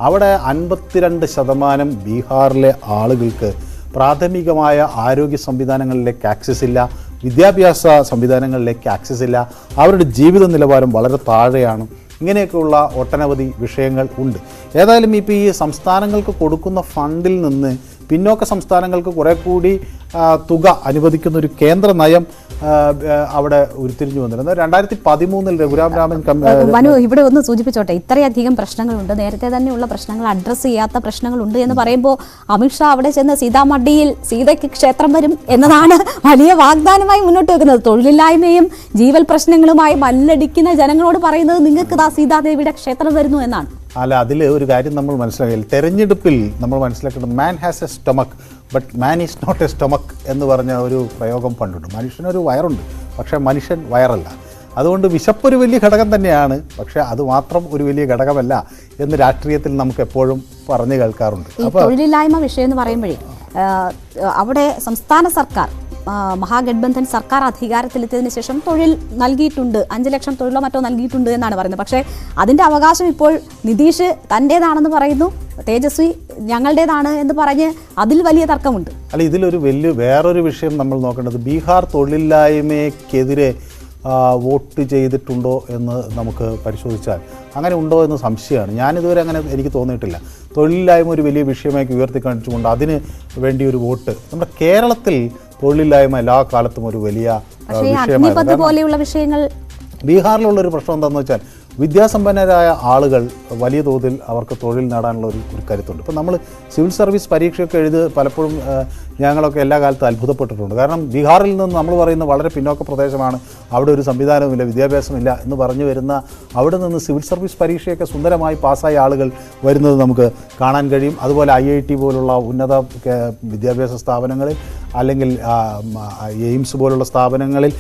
അവിടെ 52% ബീഹാറിലെ ആളുകൾക്ക് പ്രാഥമികമായ ആരോഗ്യ സംവിധാനങ്ങളിലേക്ക് ആക്സസ് ഇല്ല, വിദ്യാഭ്യാസ സംവിധാനങ്ങളിലേക്ക് ആക്സസ് ഇല്ല, അവരുടെ ജീവിത നിലവാരം വളരെ താഴെയാണ്. ഇങ്ങനെയൊക്കെയുള്ള ഒട്ടനവധി വിഷയങ്ങൾ ഉണ്ട്. ഏതായാലും ഇപ്പോൾ ഈ സംസ്ഥാനങ്ങൾക്ക് കൊടുക്കുന്ന ഫണ്ടിൽ നിന്ന് പിന്നോക്ക സംസ്ഥാനങ്ങൾക്ക് കുറെ കൂടി തുക അനുവദിക്കുന്ന ഒരു കേന്ദ്ര നയം അവിടെ ഉരുത്തിരിഞ്ഞു വന്നിരുന്നത്. 2013 രഘുരാം രാമൻ മനു ഇവിടെ ഒന്ന് സൂചിപ്പിച്ചോട്ടെ, ഇത്രയധികം പ്രശ്നങ്ങളുണ്ട്, നേരത്തെ തന്നെയുള്ള പ്രശ്നങ്ങൾ അഡ്രസ്സ് ചെയ്യാത്ത പ്രശ്നങ്ങളുണ്ട് എന്ന് പറയുമ്പോൾ അമിത്ഷാ അവിടെ ചെന്ന് സീതാമഡിയിൽ സീതയ്ക്ക് ക്ഷേത്രം വരും എന്നതാണ് വലിയ വാഗ്ദാനമായി മുന്നോട്ട് വെക്കുന്നത്. തൊഴിലില്ലായ്മയും ജീവൽ പ്രശ്നങ്ങളുമായി മല്ലടിക്കുന്ന ജനങ്ങളോട് പറയുന്നത് നിങ്ങൾക്ക് സീതാദേവിയുടെ ക്ഷേത്രം വരുന്നു എന്നാണ്. അല്ല, അതിൽ ഒരു കാര്യം നമ്മൾ മനസ്സിലാക്കില്ല. തെരഞ്ഞെടുപ്പിൽ നമ്മൾ മനസ്സിലാക്കേണ്ടത് man has a stomach but man is not a stomach എന്ന് പറഞ്ഞ ഒരു പ്രയോഗം പണ്ടുണ്ട്. മനുഷ്യനൊരു വയറുണ്ട്, പക്ഷേ മനുഷ്യൻ വയറല്ല. അതുകൊണ്ട് വിശപ്പൊരു വലിയ ഘടകം തന്നെയാണ്, പക്ഷേ അത് മാത്രം ഒരു വലിയ ഘടകമല്ല എന്ന് രാഷ്ട്രീയത്തിൽ നമുക്ക് എപ്പോഴും പറഞ്ഞു കേൾക്കാറുണ്ട്. അപ്പോൾ തൊഴിലില്ലായ്മ വിഷയം എന്ന് പറയുമ്പോഴേ അവിടെ സംസ്ഥാന സർക്കാർ മഹാഗഡ്ബന്ധൻ സർക്കാർ അധികാരത്തിലെത്തിയതിനു ശേഷം തൊഴിൽ നൽകിയിട്ടുണ്ട്, 5 ലക്ഷം തൊഴിലോ മറ്റോ നൽകിയിട്ടുണ്ട് എന്നാണ് പറയുന്നത്. പക്ഷേ അതിൻ്റെ അവകാശം ഇപ്പോൾ നിതീഷ് തൻ്റേതാണെന്ന് പറയുന്നു, തേജസ്വി ഞങ്ങളുടേതാണ് എന്ന് പറഞ്ഞ് അതിൽ വലിയ തർക്കമുണ്ട്. അല്ല, ഇതിലൊരു വേറൊരു വിഷയം നമ്മൾ നോക്കേണ്ടത്, ബീഹാർ തൊഴിലില്ലായ്മയ്ക്കെതിരെ വോട്ട് ചെയ്തിട്ടുണ്ടോ എന്ന് നമുക്ക് പരിശോധിച്ചാൽ അങ്ങനെ ഉണ്ടോ എന്ന് സംശയമാണ്. ഞാനിതുവരെ അങ്ങനെ എനിക്ക് തോന്നിയിട്ടില്ല. തൊഴിലില്ലായ്മ ഒരു വലിയ വിഷയമായി ഉയർത്തി കാണിച്ചുകൊണ്ട് അതിന് വേണ്ടി ഒരു വോട്ട്. നമ്മുടെ കേരളത്തിൽ തൊഴിലില്ലായ്മ എല്ലാ കാലത്തും ഒരു വലിയ വിഷയങ്ങൾ. ബീഹാറിലുള്ളൊരു പ്രശ്നം എന്താണെന്ന് വെച്ചാൽ വിദ്യാസമ്പന്നരായ ആളുകൾ വലിയ തോതിൽ അവർക്ക് തൊഴിൽ നേടാനുള്ള ഒരു കരുത്തുണ്ട്. ഇപ്പം നമ്മൾ സിവിൽ സർവീസ് പരീക്ഷയൊക്കെ പലപ്പോഴും ഞങ്ങളൊക്കെ എല്ലാ കാലത്തും അത്ഭുതപ്പെട്ടിട്ടുണ്ട്. കാരണം ബീഹാറിൽ നിന്ന് നമ്മൾ പറയുന്ന വളരെ പിന്നോക്ക പ്രദേശമാണ്, അവിടെ ഒരു സംവിധാനവുമില്ല, വിദ്യാഭ്യാസമില്ല എന്ന് പറഞ്ഞു വരുന്ന അവിടെ നിന്ന് സിവിൽ സർവീസ് പരീക്ഷയൊക്കെ സുന്ദരമായി പാസ്സായ ആളുകൾ വരുന്നത് നമുക്ക് കാണാൻ കഴിയും. അതുപോലെ IIT പോലുള്ള ഉന്നത വിദ്യാഭ്യാസ സ്ഥാപനങ്ങളിൽ, അല്ലെങ്കിൽ എയിംസ് പോലുള്ള സ്ഥാപനങ്ങളിൽ,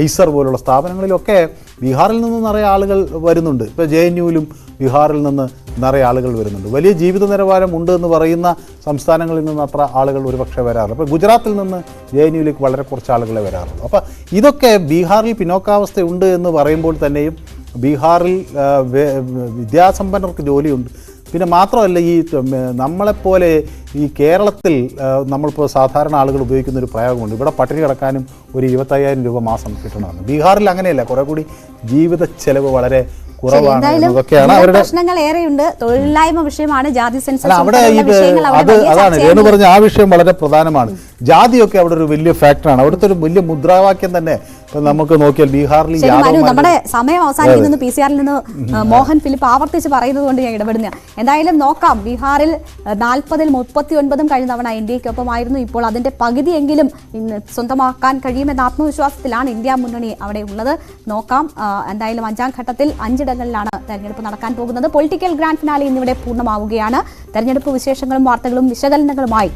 ഐസർ പോലുള്ള സ്ഥാപനങ്ങളിലൊക്കെ ബീഹാറിൽ നിന്ന് നിറയെ ആളുകൾ വരുന്നുണ്ട്. ഇപ്പോൾ JNUവിലും ബീഹാറിൽ നിന്ന് നിറയെ ആളുകൾ വരുന്നുണ്ട്. വലിയ ജീവിത നിലവാരം ഉണ്ട് എന്ന് പറയുന്ന സംസ്ഥാനങ്ങളിൽ നിന്ന് അത്ര ആളുകൾ ഒരുപക്ഷെ വരാറുണ്ട്. അപ്പോൾ ഗുജറാത്തിൽ നിന്ന് JNUവിലേക്ക് വളരെ കുറച്ച് ആളുകളെ വരാറുള്ളൂ. അപ്പോൾ ഇതൊക്കെ ബീഹാറിൽ പിന്നോക്കാവസ്ഥയുണ്ട് എന്ന് പറയുമ്പോൾ തന്നെയും ബീഹാറിൽ വിദ്യാസമ്പന്നർക്ക് ജോലിയുണ്ട്. പിന്നെ മാത്രമല്ല, ഈ നമ്മളെപ്പോലെ ഈ കേരളത്തിൽ നമ്മളിപ്പോൾ സാധാരണ ആളുകൾ ഉപയോഗിക്കുന്ന ഒരു പ്രയോഗമുണ്ട്, ഇവിടെ പട്ടിണി കിടക്കാനും ഒരു 25,000 രൂപ മാസം കിട്ടണമെന്ന്. ബീഹാറിൽ അങ്ങനെയല്ല, കുറെ കൂടി ജീവിത ചെലവ് വളരെ കുറവാണ് എന്നതൊക്കെയാണ് അവരുടെ പ്രശ്നങ്ങൾ. ഏറെയുണ്ട്, തൊഴിലില്ലായ്മ വിഷയമാണ്, ജാതി സെൻസസ്. അവിടെ അതാണ് രേണു പറഞ്ഞ ആ വിഷയം വളരെ പ്രധാനമാണ്. ജാതിയൊക്കെ അവിടെ ഒരു വലിയ ഫാക്ടറാണ്. അവിടുത്തെ ഒരു വലിയ മുദ്രാവാക്യം തന്നെ നമുക്ക് നോക്കിയാൽ ബീഹാറിൽ നമ്മുടെ സമയം അവസാനിക്കുന്നു. PCR-ൽ നിന്ന് മോഹൻ ഫിലിപ്പ് ആവർത്തിച്ച് പറയുന്നത് കൊണ്ട് ഞാൻ ഇടപെടുന്ന. എന്തായാലും നോക്കാം. ബീഹാറിൽ 40-ൽ 39 കഴിഞ്ഞ തവണ NDAയ്ക്കൊപ്പമായിരുന്നു. ഇപ്പോൾ അതിന്റെ പകുതിയെങ്കിലും സ്വന്തമാക്കാൻ കഴിയുമെന്ന ആത്മവിശ്വാസത്തിലാണ് ഇന്ത്യ മുന്നണി അവിടെ ഉള്ളത്. നോക്കാം. എന്തായാലും 5ാം ഘട്ടത്തിൽ 5 ഇടങ്ങളിലാണ് തെരഞ്ഞെടുപ്പ് നടക്കാൻ പോകുന്നത്. പൊളിറ്റിക്കൽ ഗ്രാൻഡ് ഫിനാലെ ഇന്നിവിടെ പൂർണ്ണമാവുകയാണ്. തെരഞ്ഞെടുപ്പ് വിശേഷങ്ങളും വാർത്തകളും വിശകലനങ്ങളുമായി